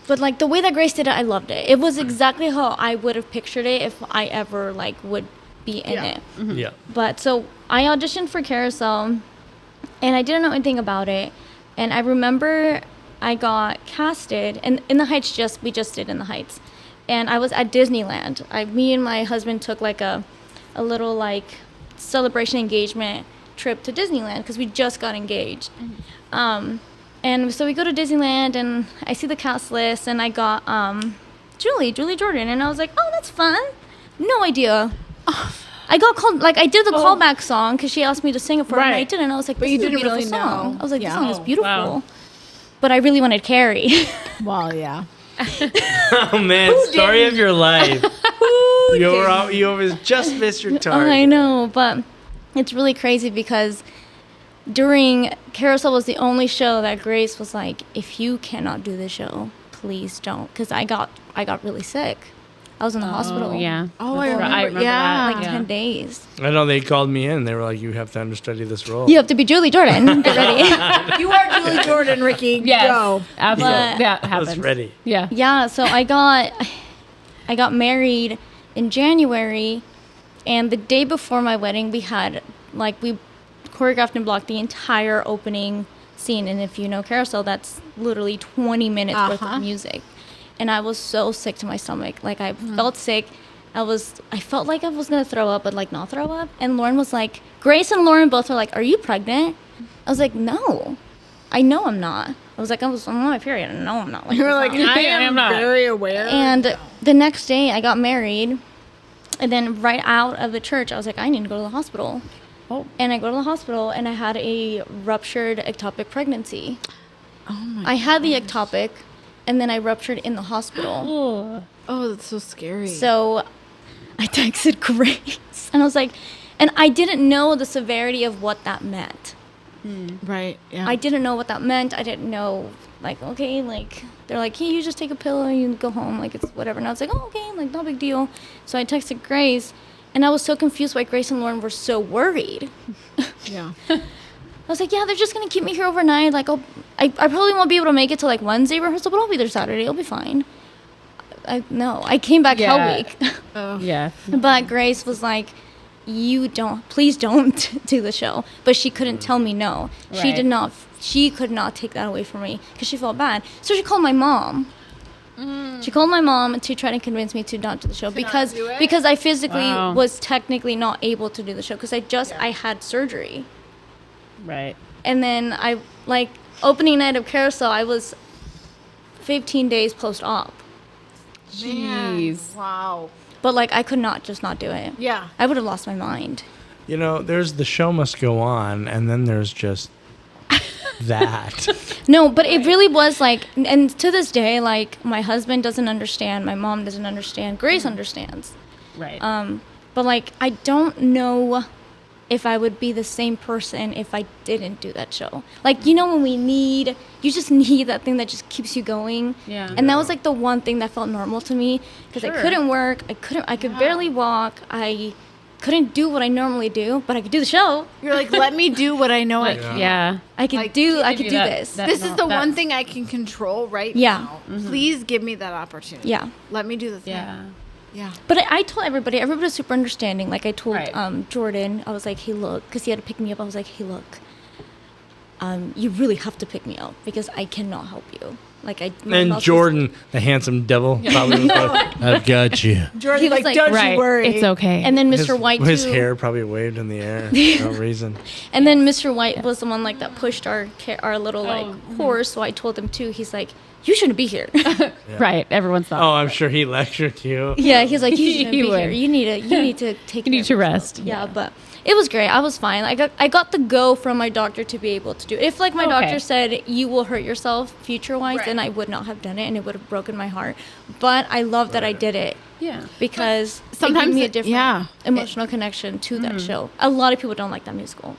But like the way that Grace did it, I loved it. It was exactly how I would have pictured it if I ever like would be in Yeah. it. Yeah. But so I auditioned for Carousel and I didn't know anything about it. And I remember I got casted and In the Heights we just did In the Heights. And I was at Disneyland. Me and my husband took like a little like celebration engagement trip to Disneyland because we just got engaged. And so we go to Disneyland and I see the cast list and I got Julie Jordan, and I was like, oh, that's fun. No idea. I got called, like I did the callback song because she asked me to sing it for her and I Right. did, and I was like, But this you is a didn't beautiful really song. know. I was like, this Yeah. song is beautiful. Wow. But I really wanted Carrie. well, yeah. Oh man, story of your life. You always just missed your target. I know, but it's really crazy because during Carousel was the only show that Grace was like, if you cannot do this show, please don't, because I got really sick. I was in the hospital. Yeah. Oh, I remember. remember yeah. that. Like 10 days. I know they called me in. They were like, "You have to understudy this role." You have to be Julie Jordan. Get ready. You are Julie Jordan, Ricky. Yes. Go. Absolutely. But- That I happens. was ready. Yeah. Yeah, so I got married in January, and the day before my wedding, we choreographed and blocked the entire opening scene. And if you know Carousel, that's literally 20 minutes worth Uh-huh. of music. And I was so sick to my stomach. Like I felt sick. I felt like I was gonna throw up, but like not throw up. And Lauren was like, Grace and Lauren both were like, "Are you pregnant?" I was like, "No, I know I'm not." I was like, I'm on my period. No, I'm not. Like, You were it's like, not. I I am am not. very aware. And the next day, I got married, and then right out of the church, I was like, I need to go to the hospital. Oh. And I go to the hospital, and I had a ruptured ectopic pregnancy. oh my. I had the ectopic, and then I ruptured in the hospital. Oh, that's so scary. So I texted Grace, and I was like, and I didn't know the severity of what that meant. right. Yeah. I didn't know what that meant. I didn't know, like, okay, like, they're like, hey, you just take a pill and you go home, like, it's whatever. And I was like, oh, okay, like, no big deal. So I texted Grace, and I was so confused why Grace and Lauren were so worried. yeah. I was like, yeah, they're just going to keep me here overnight. Like, I probably won't be able to make it till, like, Wednesday rehearsal, but I'll be there Saturday. It'll be fine. I came back Yeah. hell week. Yeah. But Grace was like, please don't do the show. But she couldn't tell me no. She Right. could not take that away from me because she felt bad. So she called my mom. She called my mom to try to convince me to not do the show because do it? because I physically Wow. was technically not able to do the show because I had surgery. Right. And then I like opening night of Carousel, I was 15 days post-op. Jeez. Wow. But like I could not just not do it. Yeah. I would have lost my mind. You know, there's the show must go on, and then there's just that. No, but it really was like, and to this day, like my husband doesn't understand, my mom doesn't understand, Grace understands. Right. But like I don't know if I would be the same person if I didn't do that show. Like, you know, when you just need that thing that just keeps you going. Yeah. And that was like the one thing that felt normal to me because I Sure. couldn't work. I could barely walk. I couldn't do what I normally do, but I could do the show. You're like, let me do what I know I can. Yeah. I could Like, do give you this. This is the one thing I can control right Yeah. now. Please give me that opportunity. Yeah. Let me do the thing. Yeah. Yeah. But I told everybody was super understanding. Like I told Right. Jordan, I was like, hey, look, because he had to pick me up. I was like, hey, look, you really have to pick me up because I cannot help you. Like my And mouth was- Jordan, the handsome devil, probably was like, I've got you. Jordan, He was like, like, don't Right. you worry. It's okay. and then His, Mr. White his too. hair probably waved in the air for no reason. And then Mr. White was the one like that pushed our little like mm-hmm. horse. So I told him too. He's like, you shouldn't be here. Right. Everyone's thought. Oh, I'm sure he lectured you. Yeah, he's like, you He shouldn't be would. here. You need to take. You need care to of yourself." rest. Yeah, but it was great. I was fine. I got the go from my doctor to be able to do it. If like my Okay. doctor said you will hurt yourself future wise, then I would not have done it, and it would have broken my heart. But I love that I did it Yeah. because sometimes it gave me a it- different yeah. emotional connection to that show. A lot of people don't like that musical,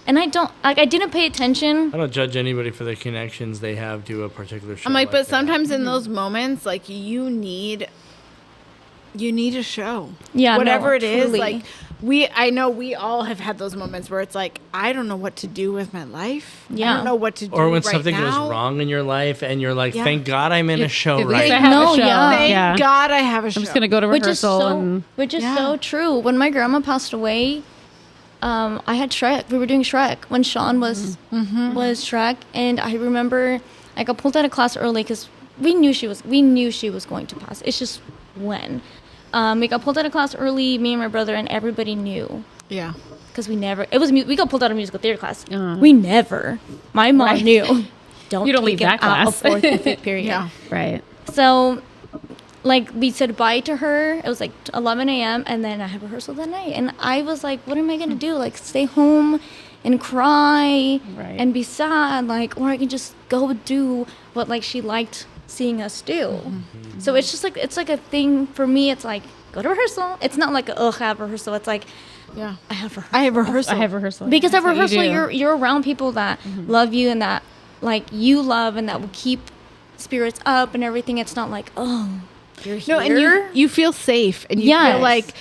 and I don't like. I didn't pay attention. I don't judge anybody for the connections they have to a particular show. I'm like, but that. sometimes in those moments, like you need a show. Yeah, no, whatever it is. truly. Like I know we all have had those moments where it's like, I don't know what to do with my life. I Yeah. don't know what to do. Or when right something now. goes wrong in your life and you're like, Yeah. thank God I'm in a show At least right I now. have No, a show. yeah. Thank Yeah. God I have a show. I'm just gonna go to rehearsal and Which is Yeah. so true. When my grandma passed away, I had Shrek. We were doing Shrek when Sean was Shrek, and I remember I got pulled out of class early because we knew she was going to pass. It's just when we got pulled out of class early. Me and my brother and everybody knew Yeah. because we got pulled out of musical theater class. Uh-huh. We never. My mom Right. knew. Don't You don't take leave it that out of class. fourth and fifth period. Yeah. right. So, like, we said bye to her. It was like 11 a.m. and then I had rehearsal that night. And I was like, what am I going to do? Like, stay home and cry Right. and be sad? Like, or I can just go do what, like, she liked seeing us do. So it's just like, it's like a thing for me. It's like, go to rehearsal. It's not like, I have rehearsal. It's like, Yeah. I have rehearsal. I have rehearsal. I have rehearsal. Because at That's what you rehearsal, do. you're around people that love you and that like you love and that will keep spirits up and everything. It's not like, oh, you're here. No, and you feel safe, and you Yes. feel like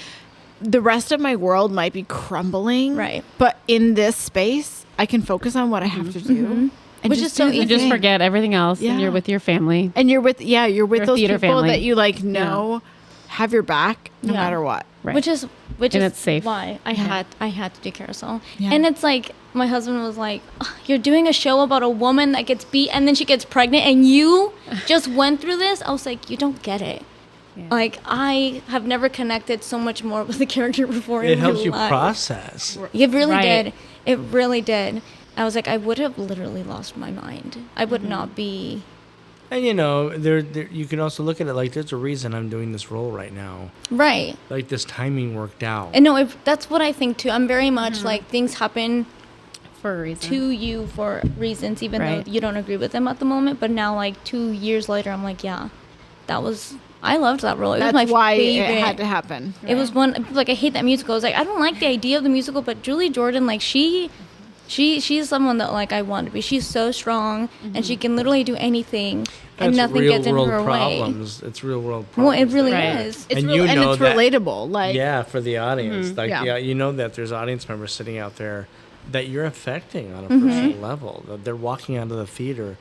the rest of my world might be crumbling. Right. But in this space, I can focus on what I have to do. And Which just is so do the You just thing. forget everything else, Yeah. and you're with your family. And you're with Your those theater people family. that you like know have your back no Yeah. matter what. Right. Which is And it's safe. why I had to do Carousel. Yeah. And it's like my husband was like, "Ugh, you're doing a show about a woman that gets beat and then she gets pregnant and you just went through this." I was like, you don't get it. Yeah. Like I have never connected so much more with the character before. It in helps my you life. process. It really Right. did. It really did. I was like, I would have literally lost my mind. I would not be. And you know, there you can also look at it like there's a reason I'm doing this role right now. Right. Like this timing worked out. And no, that's what I think too. I'm very much like things happen For a reason. to you for reasons, even Right. though you don't agree with them at the moment. But now, like 2 years later, I'm like, yeah, I loved that role. It That's was my why favorite. it had to happen. It was one, like, I hate that musical. I was like, I don't like the idea of the musical, but Julie Jordan, like, she's someone that, like, I want to be. She's so strong, and she can literally do anything, and It's nothing real gets in world her way. problems. It's real world Well, problems. it really Right. is. It's And real, you and know it's that- relatable. Like Yeah, for the audience. Like, Yeah. yeah, you know that there's audience members sitting out there that you're affecting on a personal level. That they're walking out of the theater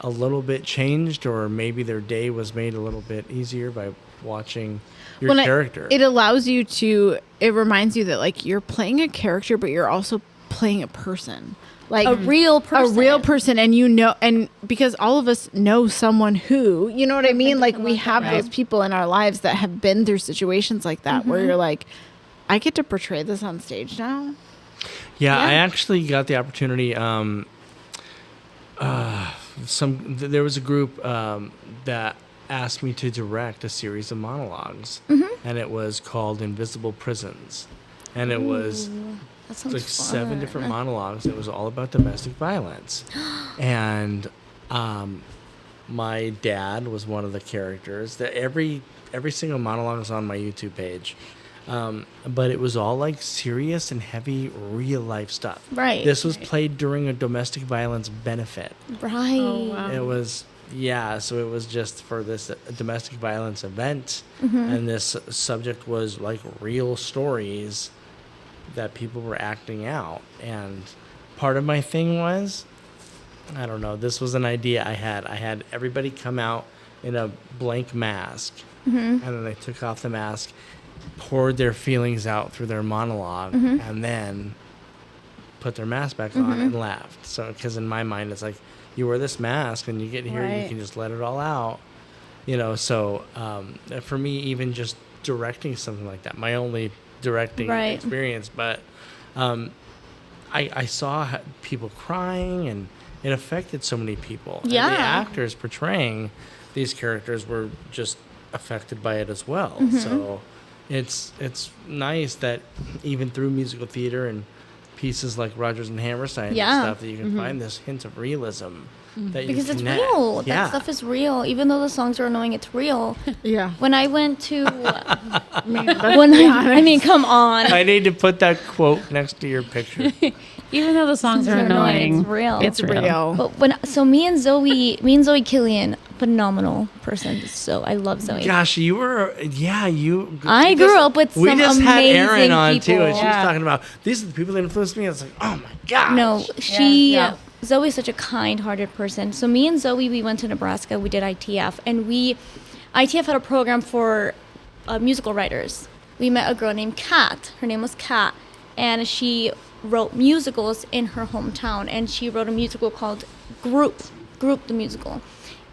a little bit changed, or maybe their day was made a little bit easier by watching your when character. it allows you to. It reminds you that like you're playing a character, but you're also playing a person, like A real person. a real person, and and because all of us know someone who, you know what I mean? Like we have those people in our lives that have been through situations like that where you're like, I get to portray this on stage now. Yeah, I actually got the opportunity. There was a group that asked me to direct a series of monologues, and it was called Invisible Prisons, and it was That sounds like fun. 7 different monologues. It was all about domestic violence, and my dad was one of the characters. That every single monologue is on my YouTube page. But it was all like serious and heavy real life stuff. Right. This was played during a domestic violence benefit. Right. Oh, wow. It was, so it was just for this domestic violence event. And this subject was like real stories that people were acting out. And part of my thing was, I don't know, this was an idea I had. I had everybody come out in a blank mask. And then they took off the mask, poured their feelings out through their monologue, and then put their mask back on and left. So, because in my mind, it's like, you wear this mask and you get here, you can just let it all out. So for me, even just directing something like that, my only directing experience, but I saw people crying, and it affected so many people. Yeah. And the actors portraying these characters were just affected by it as well. So it's nice that even through musical theater and pieces like Rodgers and Hammerstein and stuff, that you can find this hint of realism that Because you it's connect. real. That stuff is real. Even though the songs are annoying, it's real. Yeah. When I went to, I mean, come on. I need to put that quote next to your picture. Even though the songs are annoying, It's real. It's real. But me and Zoe Killian, phenomenal person. So I love Zoe. Gosh, you were, you. I grew up with We some just had Erin amazing on too, people. and she was talking about, these are the people that influenced me. I was like, oh my God. No, Zoe's such a kind-hearted person. So me and Zoe, we went to Nebraska. We did ITF, and ITF had a program for musical writers. We met a girl named Kat. Her name was Kat, and she wrote musicals in her hometown. And she wrote a musical called Group the musical.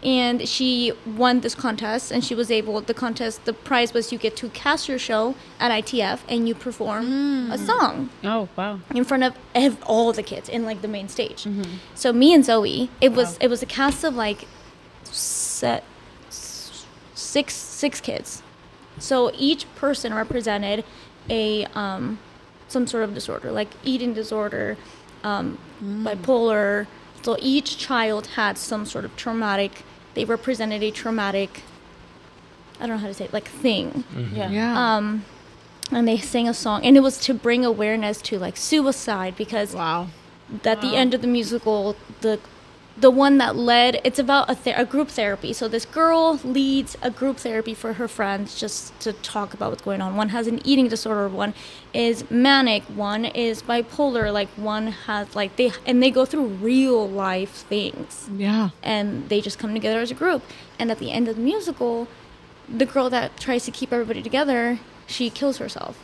And she won this contest, and she was able. The prize was you get to cast your show at ITF, and you perform a song. Oh, wow. In front of all the kids in like the main stage. So me and Zoe, it was a cast of like six kids. So each person represented a some sort of disorder, like eating disorder, bipolar. So each child had some sort of traumatic. They represented a traumatic, I don't know how to say it, like thing. Yeah. And they sang a song, and it was to bring awareness to like suicide, because at the end of the musical, the one that led, it's about a group therapy. So this girl leads a group therapy for her friends just to talk about what's going on. One has an eating disorder, one is manic, one is bipolar, like one has like they go through real life things. Yeah. And they just come together as a group. And at the end of the musical, the girl that tries to keep everybody together, she kills herself.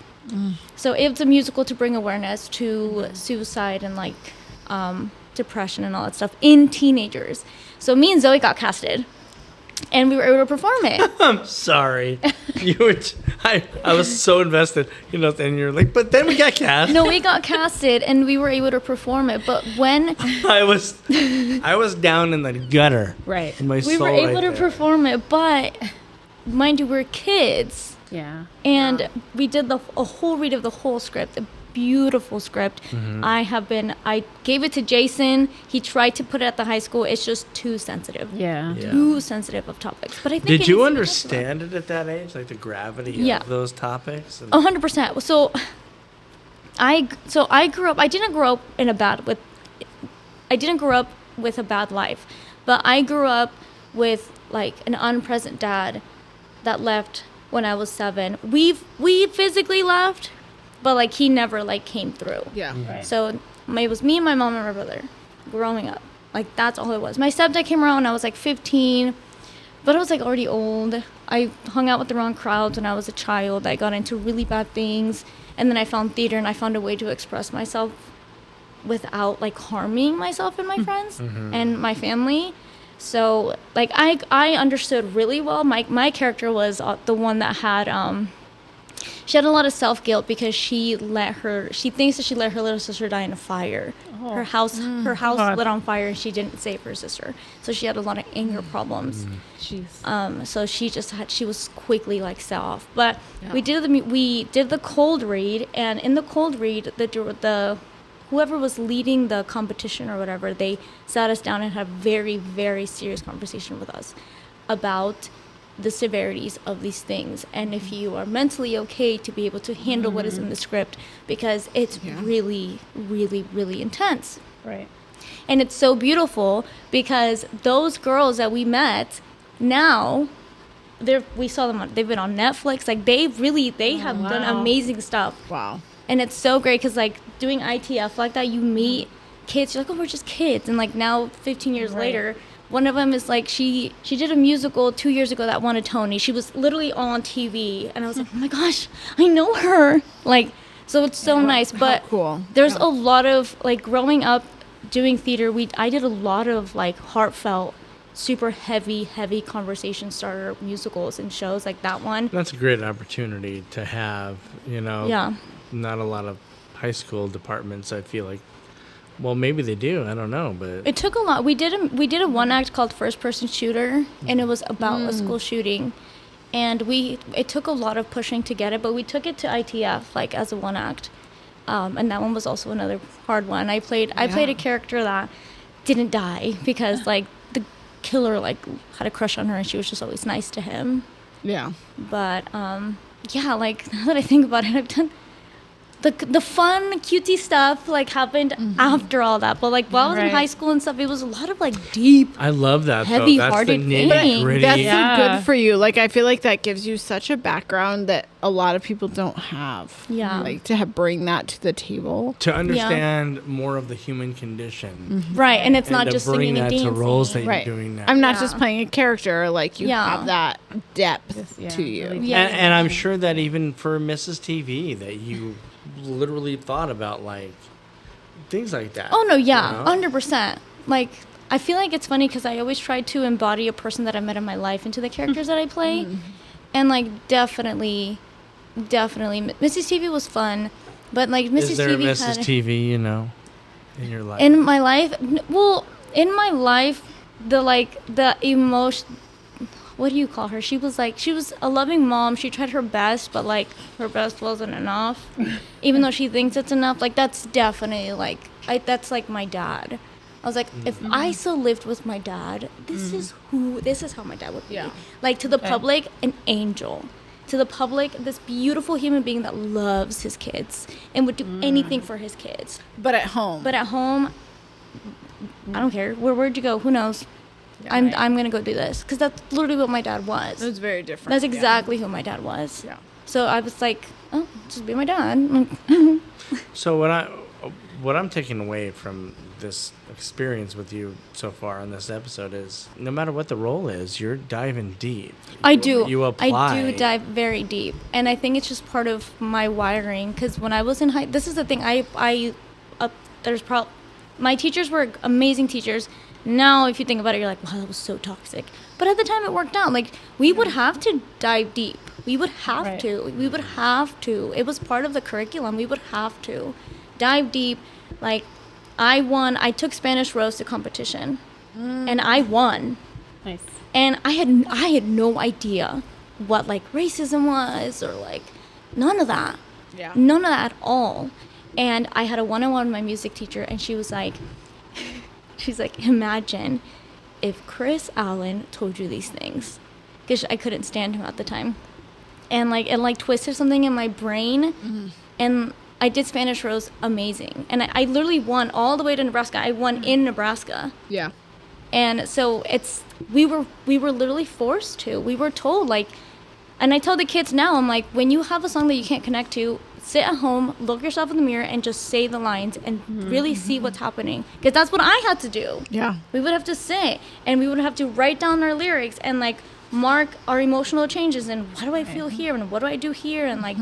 So it's a musical to bring awareness to suicide and like depression and all that stuff in teenagers. So me and Zoe got casted, and we were able to perform it. I'm sorry. I was so invested, and you're like, but then we got cast. No, we got casted, and we were able to perform it. But when I was down in the gutter. Right. In my we soul were able to there. perform it, but mind you, we're kids. Yeah. And we did a whole read of the whole script, a beautiful script. I gave it to Jason. He tried to put it at the high school. It's just too sensitive. Yeah. Too sensitive of topics. But I think Did you understand it at that age, like the gravity of those topics? 100%. So I grew up. I didn't grow up with a bad life, but I grew up with like an unpresent dad that left when I was 7. We physically left, but like he never like came through. Yeah. Right. So it was me and my mom and my brother growing up. Like that's all it was. My stepdad came around when I was like 15, but I was like already old. I hung out with the wrong crowds when I was a child. I got into really bad things, and then I found theater, and I found a way to express myself without like harming myself and my friends and my family. So like I understood really well. My character was the one that had she had a lot of self-guilt because she thinks that she let her little sister die in a fire. Her house lit on fire and she didn't save her sister. So she had a lot of anger problems. So she was quickly like set off. But we did the cold read, and in the cold read the whoever was leading the competition or whatever, they sat us down and had a very, very serious conversation with us about the severities of these things, and if you are mentally okay to be able to handle what is in the script, because it's really, really, really intense. Right. And it's so beautiful because those girls that we met now, we saw them they've been on Netflix. Like they have done amazing stuff. Wow. And it's so great because like doing ITF like that, you meet kids, you're like, oh, we're just kids. And like now 15 years later, one of them is like, she did a musical 2 years ago that won a Tony. She was literally on TV. And I was like, oh my gosh, I know her. Like, so it's so nice. But cool. There's a lot of, like, growing up doing theater, I did a lot of like heartfelt, super heavy conversation starter musicals and shows like that one. That's a great opportunity to have, Yeah. Not a lot of high school departments, I feel like. Well, maybe they do. I don't know, but It took a lot. We did a one act called First Person Shooter, and it was about a school shooting, and it took a lot of pushing to get it, but we took it to ITF like as a one act, and that one was also another hard one. I played a character that didn't die because like the killer like had a crush on her, and she was just always nice to him. Yeah. But yeah, like now that I think about it, I've done. The fun, cutesy stuff like happened after all that, but like while I was in high school and stuff, it was a lot of like deep. I love that. Heavy though. That's hearted the thing. nitty-gritty. That's so good for you. Like I feel like that gives you such a background that a lot of people don't have. Yeah. Like to bring that to the table. To understand more of the human condition, Right, and it's not and just to bring singing and that dancing. to roles that Right. you're doing now. I'm not just playing a character. Like you Yeah. have that depth to you. really Yeah. And I'm sure that even for Mrs. TV, that you literally thought about like things like that. Oh no, yeah, you know? 100%. Like I feel like it's funny because I always try to embody a person that I met in my life into the characters that I play, and like definitely, Mrs. TV was fun, but like Mrs. Is there a TV Mrs. had TV, in your life? in my life. Well, in my life, the emotion. What do you call her? She was a loving mom. She tried her best, but like her best wasn't enough. Even though she thinks it's enough, like that's definitely like that's like my dad. I was like, if I still lived with my dad, this is how my dad would be. Yeah. Like to the public, an angel. To the public, this beautiful human being that loves his kids and would do anything for his kids. But at home. But at home, I don't care. Where'd you go? Who knows? Yeah, I'm gonna go do this because that's literally what my dad was. It was very different. That's exactly who my dad was. Yeah. So I was like, oh, just be my dad. So what I'm taking away from this experience with you so far on this episode is no matter what the role is, you're diving deep. I do. You apply. I do dive very deep, and I think it's just part of my wiring. Because when I was in this is the thing. My teachers were amazing teachers. Now, if you think about it, you're like, wow, that was so toxic. But at the time, it worked out. Like, we would have to dive deep. We would have to. We would have to. It was part of the curriculum. We would have to dive deep. Like, I took Spanish roast to competition, and I won. Nice. And I had no idea what, like, racism was or, like, none of that. Yeah. None of that at all. And I had a one-on-one with my music teacher, and she was like, imagine if Chris Allen told you these things. Because I couldn't stand him at the time. And, like, it, like, twisted something in my brain. And I did Spanish Rose amazing. And I literally won all the way to Nebraska. I won in Nebraska. Yeah. And so we were literally forced to. We were told, like, and I tell the kids now, I'm like, when you have a song that you can't connect to, sit at home, look yourself in the mirror, and just say the lines and really see what's happening. Because that's what I had to do. Yeah. We would have to sit, and we would have to write down our lyrics and, like, mark our emotional changes and what do I feel here and what do I do here and, like,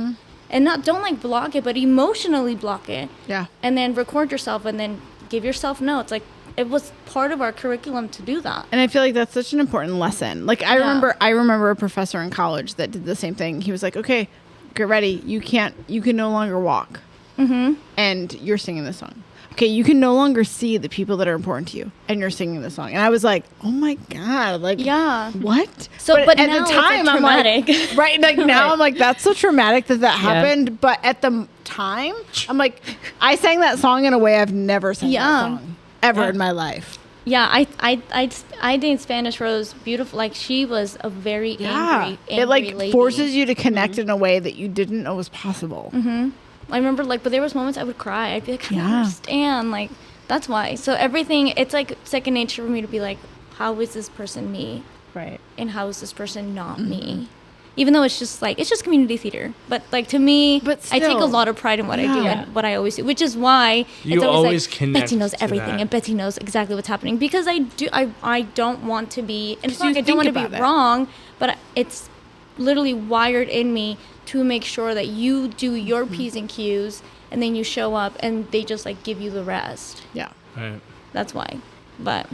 and don't like block it, but emotionally block it. Yeah. And then record yourself and then give yourself notes. Like, it was part of our curriculum to do that. And I feel like that's such an important lesson. Like I remember a professor in college that did the same thing. He was like, "Okay, get ready. You can no longer walk." Mm-hmm. And you're singing this song. Okay, you can no longer see the people that are important to you, and you're singing this song. And I was like, "Oh my god!" Like, Yeah. what? So, but at now the time, it's like I'm like, traumatic. right? Like now, I'm like, that's so traumatic that happened. But at the time, I'm like, I sang that song in a way I've never sang that song ever in my life. Yeah, I dated Spanish Rose. Beautiful. Like, she was a very angry it like lady. forces you to connect in a way that you didn't know was possible. Mm-hmm. I remember, like, but there was moments I would cry. I'd be like, I don't understand. Like, that's why. So everything, it's like second nature for me to be like, how is this person me? Right. And how is this person not me? Even though it's just community theater. But like, to me, But I take a still. lot of pride in what I do Yeah. and what I always do, which is why You it's always like, connect Betsy knows to everything that. and Betsy knows exactly what's happening, because I don't want to be, and it's not you like I don't think want to be about it. wrong, but it's literally wired in me to make sure that you do your P's and Q's, and then you show up and they just like give you the rest. Yeah. Right. That's why. But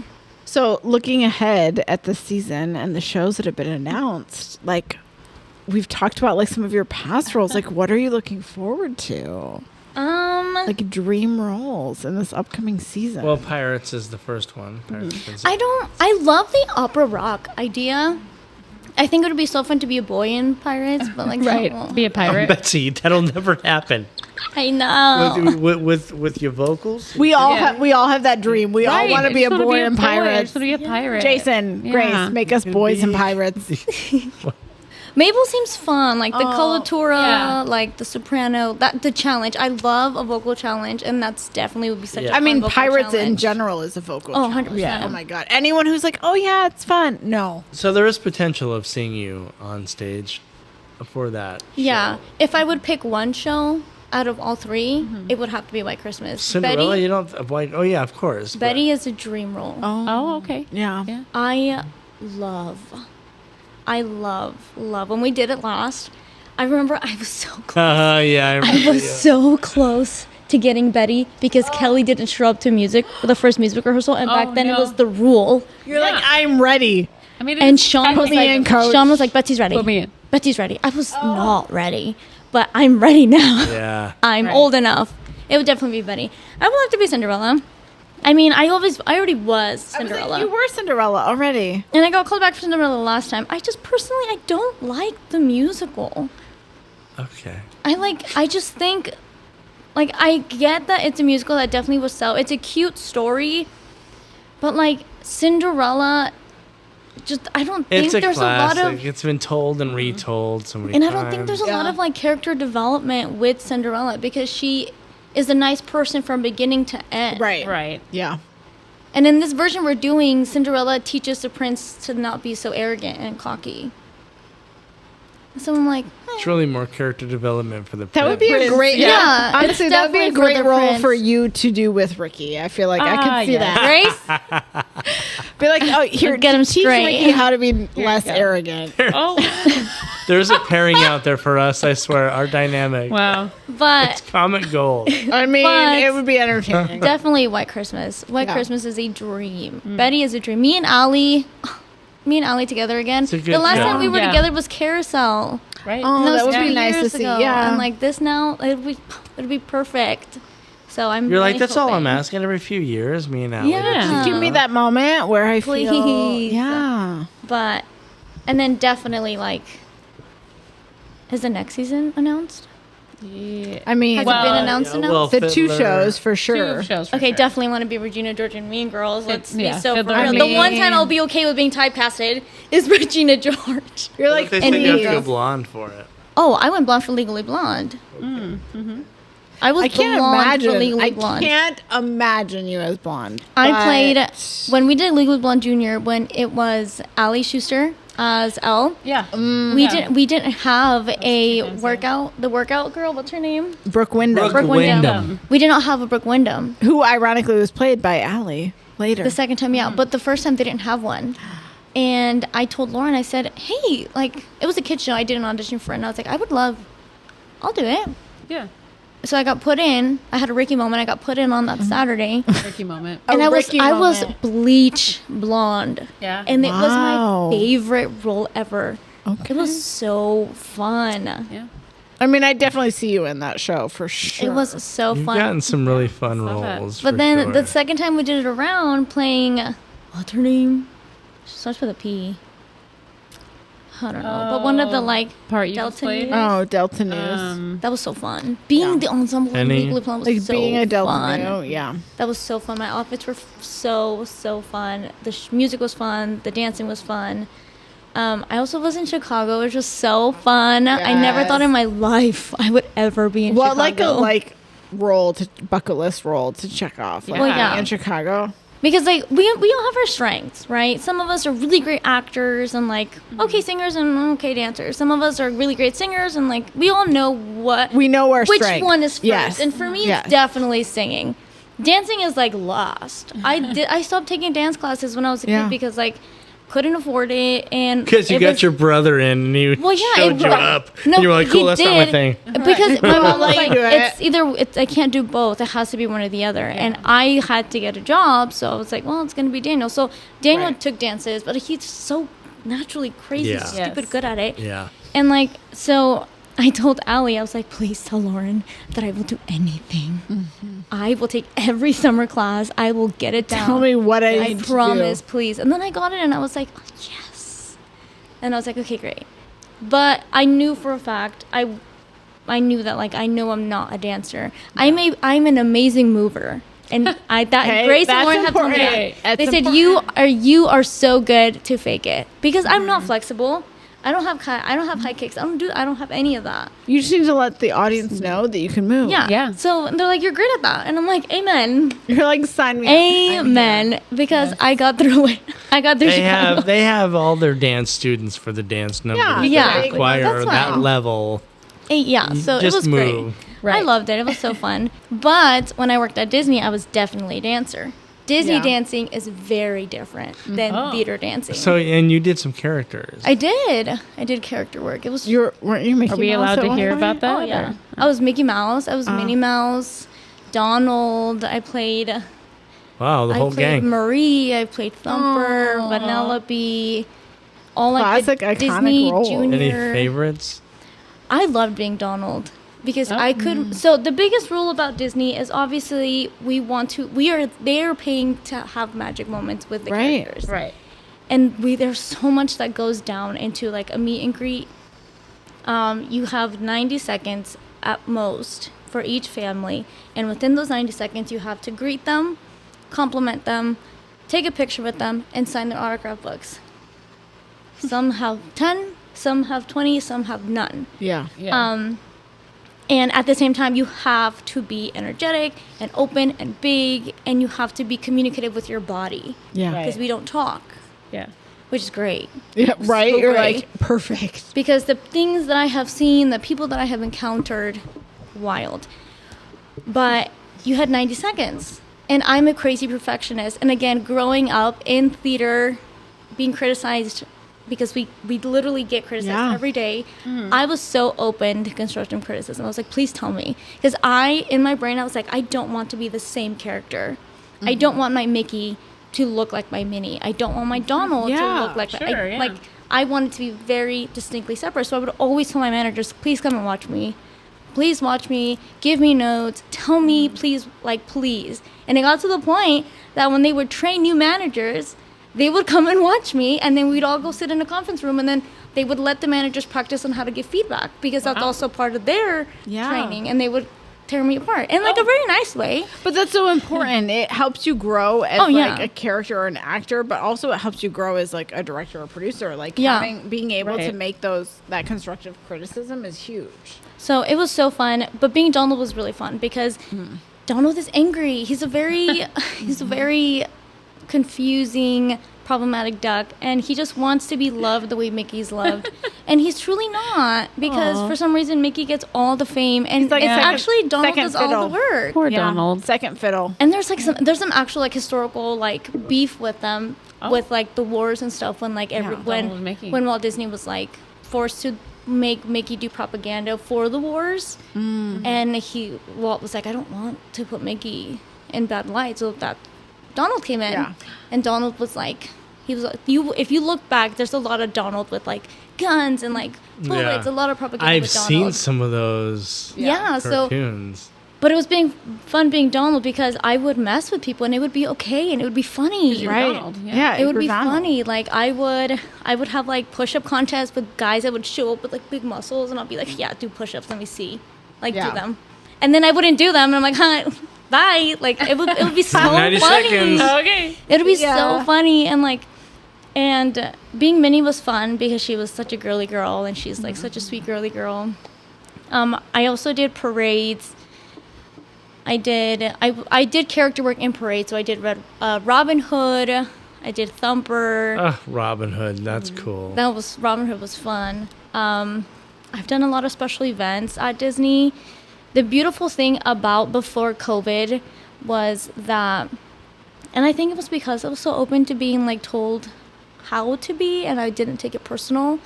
So looking ahead at the season and the shows that have been announced, like we've talked about like some of your past roles. Like, what are you looking forward to? Like dream roles in this upcoming season. Well, Pirates is the first one. Pirates is- I love the opera rock idea. I think it would be so fun to be a boy in Pirates, but like, Right. Be a pirate. Betsy, that'll never happen. I know. With your vocals? we all have that dream. We all want to be a boy in I Pirates. just want to be a pirate. Jason, Yeah. Grace, make us boys in Pirates. Mabel seems fun, like the coloratura, Yeah. like the soprano. The challenge. I love a vocal challenge, and that's definitely would be such. Yeah. a I fun mean, vocal Pirates in challenge. general is a vocal. Oh, challenge. 100%. Oh my god! Anyone who's like, "Oh yeah, it's fun," no. So there is potential of seeing you on stage for that. Yeah, show. if I would pick one show out of all three, it would have to be White Christmas. Cinderella, Betty, you don't avoid. Oh yeah, of course. Betty is a dream role. Oh, okay. Yeah. Yeah. I love when we did it last. I remember I was so close. Yeah, I remember. I was so close to getting Betty because Kelly didn't show up to the first music rehearsal, and back then it no. was the rule. You're like, I'm ready. I mean, And Sean was me in, coach. like, Betsy's ready. Put me in. Betsy's ready. I was not ready, but I'm ready now. Yeah. I'm Right. old enough. It would definitely be Betty. I would like to be Cinderella. I mean, I already was Cinderella. You were Cinderella already. And I got called back for Cinderella last time. I don't like the musical. Okay. I just think, like, I get that it's a musical that definitely will sell. It's a cute story, but like Cinderella, I don't think It's a there's classic. a lot of, It's been told and retold so many and I times. don't think there's a lot of like character development with Cinderella because she is a nice person from beginning to end. Right. Right. Yeah. And in this version we're doing, Cinderella teaches the prince to not be so arrogant and cocky. So I'm like, It's really more character development for the That would be a prince. great. Yeah, Honestly, it's that would be a definitely for great the role prince. for you to do with Ricky. I feel like I could see yeah. that. Grace? Be like, oh, here, Get him teach straight. Ricky how to be less go. arrogant. Oh, There's a pairing out there for us, I swear. Our dynamic. wow. But Comic gold. I mean, But- it would be entertaining. definitely White Christmas. White Yeah. Christmas is a dream. Betty is a dream. Me and Ali together again. It's a good The last show. time we were Yeah. together was Carousel. Right. Oh, And that would was be 2 nice to years see. ago. Yeah. And like this now, it'd be perfect. So I'm You're like, really that's all I'm hoping. asking every few years, me and Allie. Yeah. Just give me that moment where I feel. Please. Yeah. But, and then definitely like, is the next season announced? Yeah. I mean, Has Well, it been announced? the two Fiddler. shows for sure. Two shows for Okay, sure. definitely want to be Regina George and Mean Girls. Let's be yeah, so for Fiddler. real. I The one mean- time I'll be okay with being typecasted is Regina George. You're What like, if they and think you have Mean to go Girls. blonde for it? Oh, I went blonde for Legally Blonde. I was I can't blonde for imagine. Legally I Blonde. can't imagine you as blonde. I but- played when we did Legally Blonde Junior when it was Ali Schuster as Elle. Yeah. We didn't have a workout. The workout girl, what's her name? Brooke Wyndham, Brooke Wyndham. Wyndham. We did not have a Brooke Wyndham who ironically was played by Allie later. the second time, yeah. But the first time they didn't have one. And I told Lauren, I said, hey, like, it was a kid show. I did an audition for it. And I was like, I would love I'll do it. Yeah. So I got put in. I had a Ricky moment. I got put in on that Saturday. Ricky moment. And A I was Ricky moment. bleach blonde. Yeah. And it was Wow. my favorite role ever. Okay. It was so fun. Yeah. I mean, I definitely see you in that show for sure. It was so You've fun. gotten some really fun Love it. roles. But for then sure. the second time we did it around playing, what's her name? She starts with a P. I don't know. But one of the like Part you Delta just played? News. Oh, Delta News. That was so fun. Being the ensemble Penny. legally blonde was Like so being a Delta fun. News, yeah. That was so fun. My outfits were so fun. The music was fun. The dancing was fun. I also was in Chicago, which was so fun. I never Yes. thought in my life I would ever be in What Chicago. like a bucket list role to check off? Like, Well, yeah. in Chicago. Because like we all have our strengths, right? Some of us are really great actors and like okay singers and okay dancers. Some of us are really great singers and like we all know what We know our which strength. one is first. Yes. And for me, Yes. it's definitely singing. Dancing is like lost. I stopped taking dance classes when I was a Yeah. kid because like couldn't afford it and Because you it got was- your brother in and he well, yeah, showed it you was- up. No, and you were like, he cool, that's not my did. thing. Because my mom was let you like, do it. it's either I can't do both. It has to be one or the other. And I had to get a job, so I was like, well, it's gonna be Daniel. So Daniel Right. took dances, but he's so naturally crazy, Yeah. stupid Yes. good at it. Yeah. And like, so I told Allie, I was like, please tell Lauren that I will do anything. I will take every summer class. I will get it down. Tell me what I I need promise, to please. And then I got it, and I was like, oh, yes. And I was like, okay, great. But I knew for a fact, I knew that like I know I'm not a dancer. I'm an amazing mover. And Hey, Grace and that's Lauren have told me that. important. That's They said important. you are so good to fake it because I'm not flexible. I don't have high kicks. I don't have any of that. do. You just need to let the audience know that you can move. Yeah. Yeah. So they're like, you're great at that, and I'm like, amen, You're like, sign me up. amen, because I got through it. I got through Chicago. They have all their dance students for the dance numbers. Yeah, that yeah. require That's that fine. level. Yeah. So Just it was move. great. I loved it. It was so fun. But when I worked at Disney, I was definitely a dancer. Disney Yeah. dancing is very different than theater dancing. So, and you did some characters. I did character work. It was Weren't you Mickey Are we Mouse allowed at to one hear point? about that? Oh yeah. or- I was Mickey Mouse. I was Minnie Mouse, Donald. I played Wow, the I whole played gang. Marie. I played Thumper, Aw. Vanellope. All like Classic, the iconic Disney roles. Junior. Any favorites? I loved being Donald because Oh. I could. So the biggest rule about Disney is obviously they are paying to have magic moments with the Right. characters, Right. and there's so much that goes down into like a meet and greet. You have 90 seconds at most for each family, and within those 90 seconds, you have to greet them, compliment them, take a picture with them, and sign their autograph books. Some have 10, some have 20, some have none. Yeah. Yeah. And at the same time, you have to be energetic and open and big, and you have to be communicative with your body Yeah. Right. because we don't talk, yeah. which is great. Yeah, right? So You're great. like, perfect. Because the things that I have seen, the people that I have encountered, wild. But you had 90 seconds. And I'm a crazy perfectionist. And again, growing up in theater, being criticized because we literally get criticized Yeah. every day. I was so open to constructive criticism. I was like, please tell me. Because in my brain, I was like, I don't want to be the same character. I don't want my Mickey to look like my Minnie. I don't want my Donald Yeah, to look like sure, yeah. like I want it to be very distinctly separate. So I would always tell my managers, please come and watch me. Please watch me. Give me notes. Tell me, please, please. And it got to the point that when they would train new managers, they would come and watch me, and then we'd all go sit in a conference room, and then they would let the managers practice on how to give feedback because that's also part of their Yeah. training, and they would tear me apart in like a very nice way. But that's so important. It helps you grow as Oh, yeah. like a character or an actor, but also it helps you grow as like a director or producer. Like Yeah. being able to Right. make that constructive criticism is huge. So it was so fun, but being Donald was really fun because Donald is angry. He's a very confusing, problematic duck, and he just wants to be loved the way Mickey's loved, and he's truly not because Aw. for some reason Mickey gets all the fame, and like it's second- actually Donald second does all fiddle. the work. Poor Yeah. Donald. Second fiddle. And there's some actual like historical like beef with them Oh. with like the wars and stuff when like Donald and Mickey. when Walt Disney was like forced to make Mickey do propaganda for the wars. And Walt was like, I don't want to put Mickey in bad light. So that Donald came in. Yeah. And Donald was like, if you look back, there's a lot of Donald with like guns and like bullets, a lot of propaganda I've with Donald. seen some of those cartoons. But it was fun being Donald because I would mess with people and it would be okay and it would be funny. Right. Donald, Yeah. It would be Donald. funny. Like I would have like push-up contests with guys that would show up with like big muscles and I'll be like, yeah, do push-ups. Let me see. Like do them. And then I wouldn't do them and I'm like, huh, bye. Like it would be so 90 funny. seconds. Okay. It would be so funny and being Minnie was fun because she was such a girly girl and she's like such a sweet girly girl. I also did parades. I did character work in parades, so I did Robin Hood, I did Thumper. Robin Hood, that's cool. Robin Hood was fun. I've done a lot of special events at Disney. The beautiful thing about before COVID was that, and I think it was because I was so open to being like told how to be, and I didn't take it personal.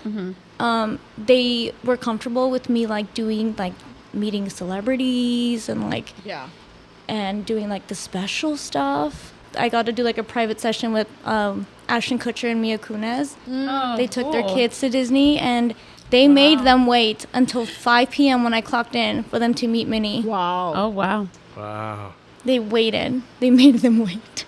They were comfortable with me like doing like meeting celebrities and like and doing like the special stuff. I got to do like a private session with Ashton Kutcher and Mia Kunis. They took their kids to Disney and they made them wait until 5 p.m. when I clocked in for them to meet Minnie. Wow. Oh, wow. Wow. They waited. They made them wait.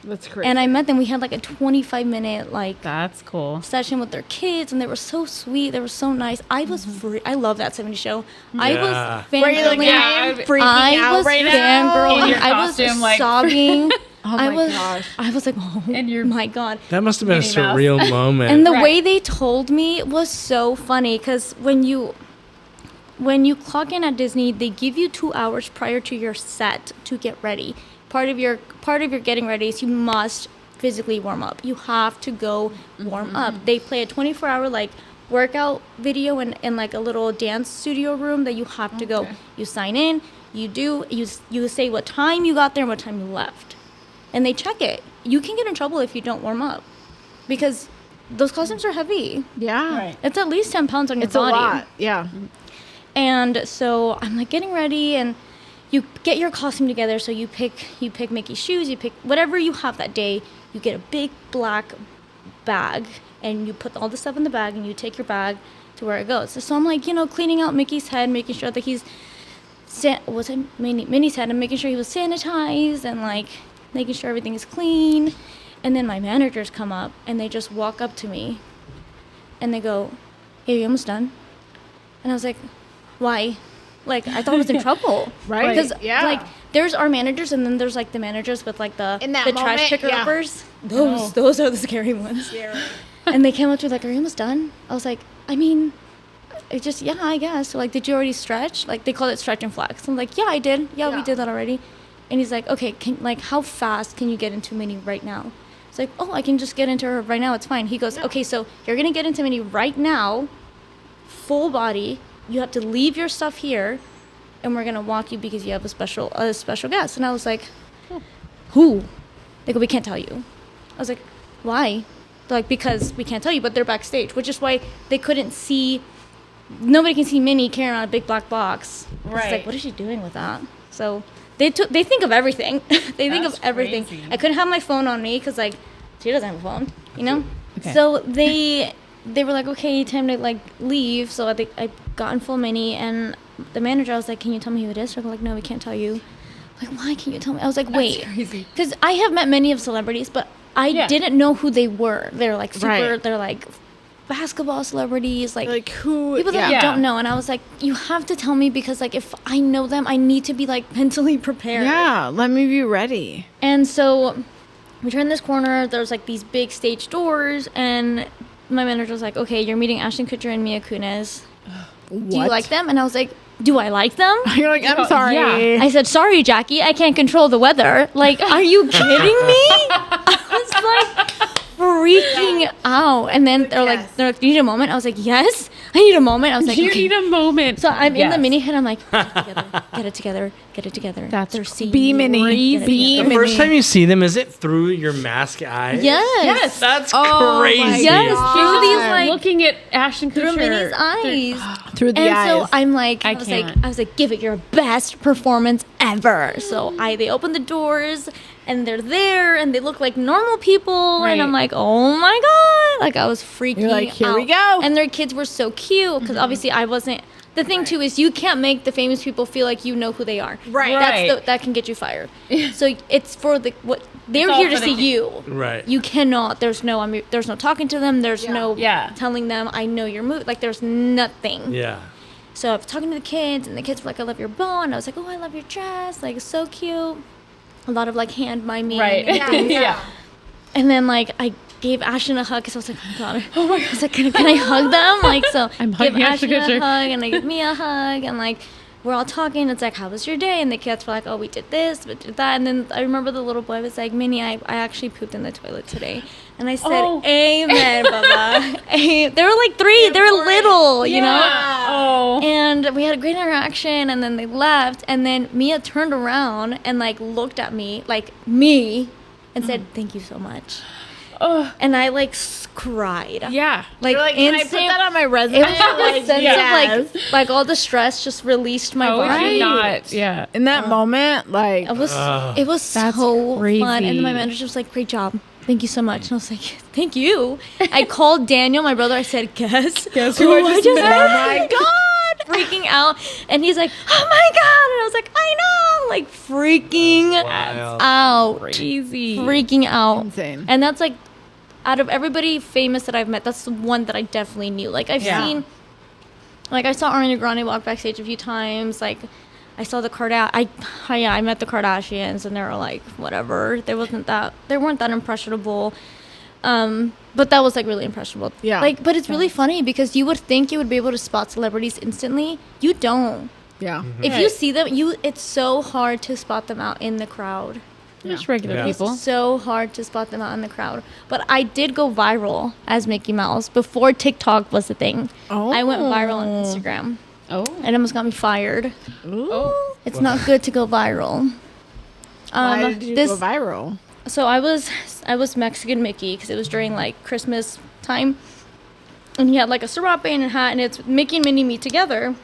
That's crazy. And I met them. We had like a 25-minute like That's cool. session with their kids, and they were so sweet. They were so nice. I was I love that 70s show. I was Were you like, fangirling. I am freaking I out was right now? fangirling. In your I was costume, like- sobbing. Oh I my was, gosh. I was like, oh And your- my God. That must have been a Minnie Mouse. surreal moment. And the Right. way they told me was so funny because when you clock in at Disney, they give you 2 hours prior to your set to get ready. Part of your getting ready is you must physically warm up. You have to go warm up. They play a 24-hour like workout video in like a little dance studio room that you have to go. You sign in, you say what time you got there and what time you left. And they check it. You can get in trouble if you don't warm up because those costumes are heavy. Yeah. Right. It's at least 10 pounds on your It's a body. lot. Yeah. And so I'm like getting ready and you get your costume together. So you pick Mickey's shoes, you pick whatever you have that day. You get a big black bag and you put all the stuff in the bag and you take your bag to where it goes. So I'm like, cleaning out Mickey's head, making sure that he's Minnie's head and making sure he was sanitized and like making sure everything is clean. And then my managers come up and they just walk up to me and they go, "Hey, you almost done?" And I was like, "Why?" Like I thought I was in trouble. Right. Because Yeah. like there's our managers and then there's like the managers with like the In that trash moment, picker yeah. uppers. Those are the scary ones. And they came up to me like, "Are you almost done?" I was like, "I mean, I guess." So like, "Did you already stretch?" Like they call it stretch and flex. I'm like, "Yeah, I did. Yeah, we did that already." And he's like, "Okay, how fast can you get into Minnie right now?" It's like, "Oh, I can just get into her right now. It's fine." He goes, "Okay, so you're gonna get into Minnie right now, full body. You have to leave your stuff here, and we're gonna walk you because you have a special guest." And I was like, "Who?" They go, "We can't tell you." I was like, "Why?" They're like, "Because we can't tell you, but they're backstage," which is why they couldn't see. Nobody can see Minnie carrying on a big black box. It's Right. like, what is she doing with that? So they think of everything. They think That's of everything. crazy. I couldn't have my phone on me because like she doesn't have a phone, Okay. So they were like, "Okay, time to like leave." So I think I got in full Minnie and the manager, I was like, "Can you tell me who it is?" They're like, "No, we can't tell you." I'm like, "Why can't you tell me?" I was like, "Wait," crazy. because I have met many of celebrities, but I didn't know who they were. They're like super. Right. They're like basketball celebrities, like who? people that I don't know. And I was like, "You have to tell me because like if I know them, I need to be like mentally prepared." Yeah. Let me be ready. And so we turned this corner. There's like these big stage doors, and my manager was like, "Okay, you're meeting Ashton Kutcher and Mia Kunis. Do you like them?" And I was like, "Do I like them?" You're like, I'm sorry. yeah. I said, "Sorry, Jackie, I can't control the weather." Like, are you kidding me? I was like, for freaking out. And then they're like, "You need a moment?" I was like, "Yes, I need a moment." I was like, You "Okay." need a moment. So I'm in the Yes. mini head. I'm like, "Get it together, get it together." That's They're seeing Be you. mini. Get it Be together. The first time you see them, is it through your mask eyes? Yes. That's Oh my crazy. Yes, God. through these like looking at Ashton Kutcher. through Minnie's eyes. Through the And eyes. so I'm like, I I was can't. like, give it your best performance ever. So they open the doors and they're there and they look like normal people. Right. And I'm like, oh my God. Like I was freaking You're like, here out. we go. And their kids were so cute because obviously I wasn't. The thing too is you can't make the famous people feel like you know who they are. Right. That's that can get you fired. So it's for they're all here to for see the- you. Right. You cannot. There's no talking to them. There's no Yeah. telling them I know your mood. Like there's nothing. Yeah. So I was talking to the kids, and the kids were like, "I love your bow," and I was like, "Oh, I love your dress. Like, it's so cute." A lot of like hand miming. Right. And, Yeah. and then like I gave Ashton a hug because I was like, "Oh my God." Oh my God. I was like, "Can I hug them?" Like so. I'm give hugging Ashton Ashton a Kutcher. hug, and they give me a hug, and like we're all talking. It's like, "How was your day?" And the kids were like, "Oh, we did this, we did that." And then I remember the little boy was like, "Minnie, I actually pooped in the toilet today." And I said, Oh. "Amen, Baba." They were like 3. They were little, you know. Oh. And we had a great interaction, and then they left, and then Mia turned around and like looked at me and said, "Thank you so much." Oh. And I like cried. Yeah. Like, You're like, can I put instant- that on my resume? It was like a sense yes. of like all the stress just released my Oh, would body. you not? Yeah. In that moment, like, It was That's so crazy. fun, and then my manager was like, "Great job, thank you so much." And I was like, "Thank you." I called Daniel, my brother. I said, "Guess who I just met?" met?" Oh my God, freaking out, and he's like, "Oh my God," and I was like, "I know," like freaking Wild. out, Crazy. freaking out, Insane. and that's like, out of everybody famous that I've met, that's the one that I definitely knew. Like I've Yeah. seen, like I saw Ariana Grande walk backstage a few times. Like I saw the I met the Kardashians, and they were like whatever. They weren't that impressionable. But that was like really impressionable. Yeah. Like, but it's really funny because you would think you would be able to spot celebrities instantly. You don't. yeah. If you see them, it's so hard to spot them out in the crowd. Just regular Yeah. people. So hard to spot them out in the crowd. But I did go viral as Mickey Mouse before TikTok was the thing. Oh. I went viral on Instagram. Oh. It almost got me fired. Ooh. It's not good to go viral. Why did you go viral? So I was Mexican Mickey because it was during like Christmas time, and he had like a serape and a hat, and it's Mickey and Minnie meet together,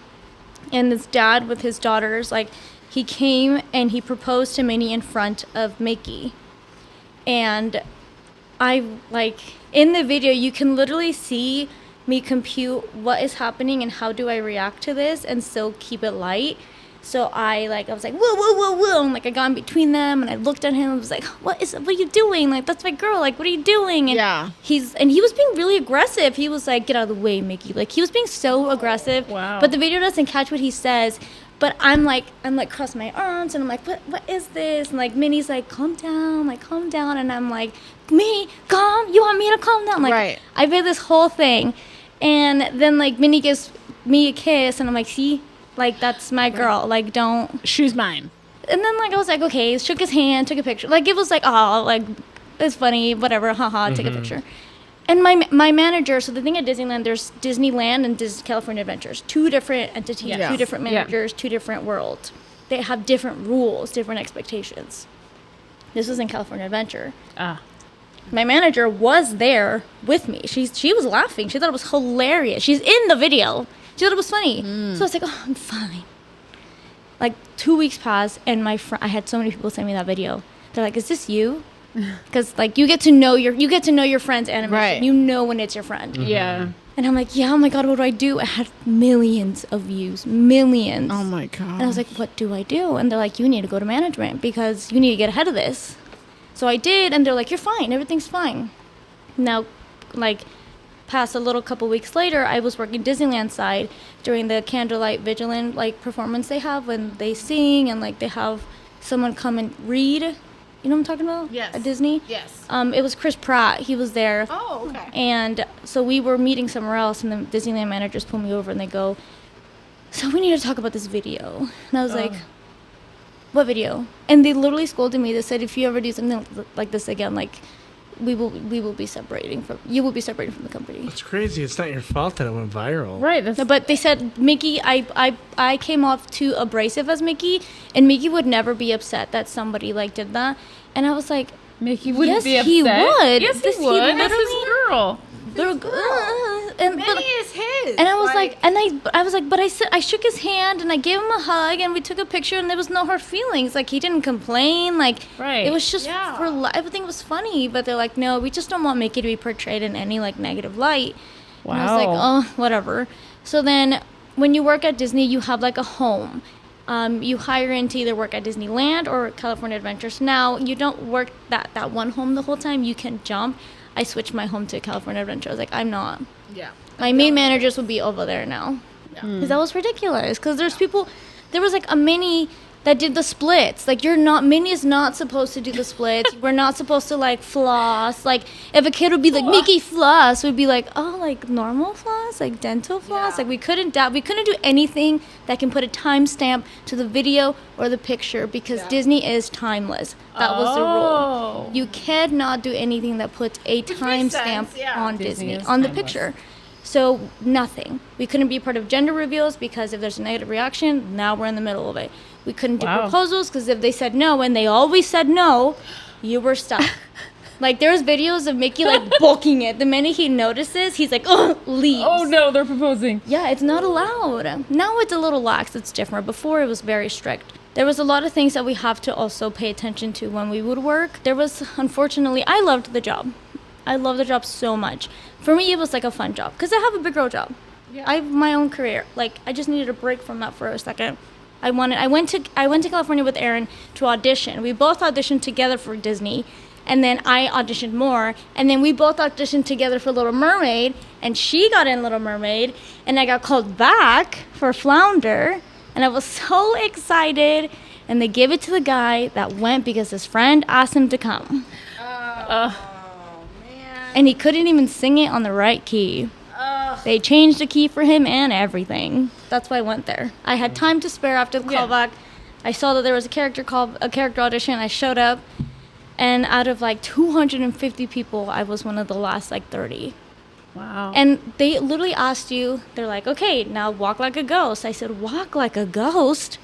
and this dad with his daughters, like he came and he proposed to Minnie in front of Mickey, and I like in the video you can literally see me compute what is happening and how do I react to this and still keep it light. So I was like, whoa, whoa, whoa, whoa. And like I got in between them and I looked at him and was like, what are you doing? Like, that's my girl. Like, what are you doing? And Yeah. he was being really aggressive. He was like, get out of the way, Mickey. Like he was being so aggressive. Wow. But the video doesn't catch what he says. But I'm like crossing my arms and I'm like, what is this? And like Minnie's like, calm down. And I'm like, me, calm? You want me to calm down? Like Right. I made this whole thing. And then like Minnie gives me a kiss and I'm like, see? Like, that's my girl. Like, don't. She's mine. And then, like, I was like, okay, shook his hand, took a picture. Like, it was like, oh, like, it's funny, whatever, haha, take a picture. And my manager, so the thing at Disneyland, there's Disneyland and California Adventures. 2 different entities, Yeah. 2 different Yeah. managers, 2 different worlds. They have different rules, different expectations. This was in California Adventure. Ah. My manager was there with me. She was laughing. She thought it was hilarious. She's in the video. She thought it was funny. So I was like, oh, I'm fine. Like 2 weeks passed, and I had so many people send me that video. They're like, is this you? Because like you get to know your friend's animation. Right. You know when it's your friend. Yeah. And I'm like, yeah, oh my God, what do I do? I had millions of views, millions. Oh my God. And I was like, what do I do? And they're like, you need to go to management because you need to get ahead of this. So I did, and they're like, you're fine. Everything's fine. Now, like, past a little couple weeks later, I was working Disneyland side during the Candlelight Vigilant, like, performance they have when they sing and, like, they have someone come and read. You know what I'm talking about? Yes. At Disney? Yes. It was Chris Pratt. He was there. Oh, okay. And so we were meeting somewhere else, and the Disneyland managers pull me over, and they go, so we need to talk about this video. And I was like, what video? And they literally scolded me. They said, if you ever do something like this again, like, we will be separating from you will be separated from the company. It's crazy. It's not your fault that it went viral. Right. No, but they said Mickey, I came off too abrasive as Mickey, and Mickey would never be upset that somebody like did that, and I was like, Mickey wouldn't yes, be upset. he would. Yes, This- he would. That's his literally- girl. And Minnie is his. And I was like, I was like, but I shook his hand and I gave him a hug and we took a picture and there was no hard feelings. Like, he didn't complain. Like, Right. it was just Yeah. everything was funny. But they're like, no, we just don't want Mickey to be portrayed in any like negative light. Wow. And I was like, oh, whatever. So then, when you work at Disney, you have like a home. You hire in to either work at Disneyland or California Adventures. Now, you don't work that one home the whole time. You can jump. I switched my home to California Adventure. I was like, I'm not. Yeah. My main managers would be over there now. Because that was ridiculous. Because there was like a Minnie that did the splits. Like, Minnie is not supposed to do the splits. We're not supposed to like floss. Like, if a kid would be like, Mickey floss, we'd be like, oh, like normal floss, like dental floss. Yeah. Like, we couldn't do anything that can put a timestamp to the video or the picture because Disney is timeless. That was the rule. You cannot do anything that puts a timestamp on Disney is on the timeless. picture. So nothing. We couldn't be part of gender reveals because if there's a negative reaction, now we're in the middle of it. We couldn't do Wow. proposals because if they said no, and they always said no, you were stuck. Like, there's videos of Mickey like booking it. The minute he notices, he's like, oh, leaves. Oh no, they're proposing. Yeah, it's not allowed. Now it's a little lax. It's different. Before it was very strict. There was a lot of things that we have to also pay attention to when we would work. There was, unfortunately, I loved the job. I loved the job so much. For me, it was like a fun job because I have a big girl job. Yeah. I have my own career. Like, I just needed a break from that for a second. I went to California with Aaron to audition. We both auditioned together for Disney, and then I auditioned more, and then we both auditioned together for Little Mermaid, and she got in Little Mermaid, and I got called back for Flounder, and I was so excited. And they gave it to the guy that went because his friend asked him to come, and he couldn't even sing it on the right key. They changed the key for him and everything. That's why I went there. I had time to spare after the callback. I saw that there was a character audition. I showed up, and out of like 250 people, I was one of the last like 30. Wow. And they literally asked you, they're like, okay, now walk like a ghost. I said, walk like a ghost?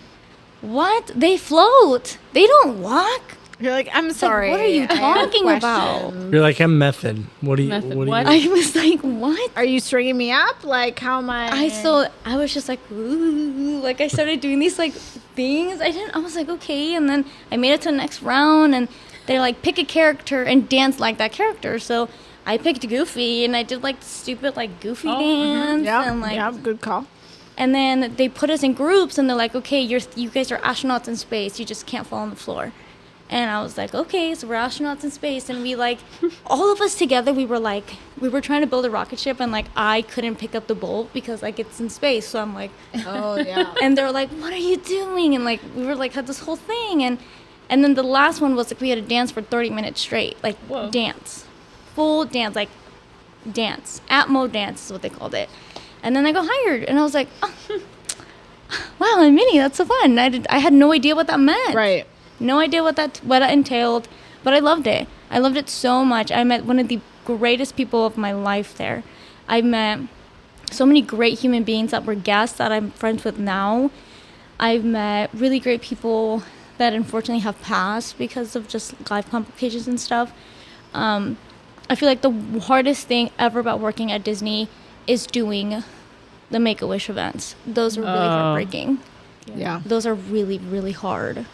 What? They float. They don't walk. You're like, I'm It's like, sorry. what are you I have talking about? questions. You're like, I'm method. What do you? Method. What do What? you? I was like, what? Are you stringing me up? Like, how am I? I was just like, ooh, like I started doing these like things. I was like, okay, and then I made it to the next round, and they like pick a character and dance like that character. So I picked Goofy, and I did like stupid like Goofy dance, Yeah, and like, yeah, good call. and then they put us in groups, and they're like, okay, you guys are astronauts in space. You just can't fall on the floor. And I was like, okay, so we're astronauts in space. And we like, all of us together, we were trying to build a rocket ship. And like, I couldn't pick up the bolt because like it's in space. So I'm like, Oh yeah. and they were like, what are you doing? And like, we were like, had this whole thing. And then the last one was like, we had to dance for 30 minutes straight. Like, Whoa. dance. Full dance. Like, dance. Atmo dance is what they called it. And then I got hired. And I was like, oh, wow, I'm Minnie. That's so fun. I had no idea what that meant. Right. No idea what that entailed, but I loved it. I loved it so much. I met one of the greatest people of my life there. I met so many great human beings that were guests that I'm friends with now. I've met really great people that unfortunately have passed because of just life complications and stuff. I feel like the hardest thing ever about working at Disney is doing the Make-A-Wish events. Those are really heartbreaking. Yeah. Those are really, really hard.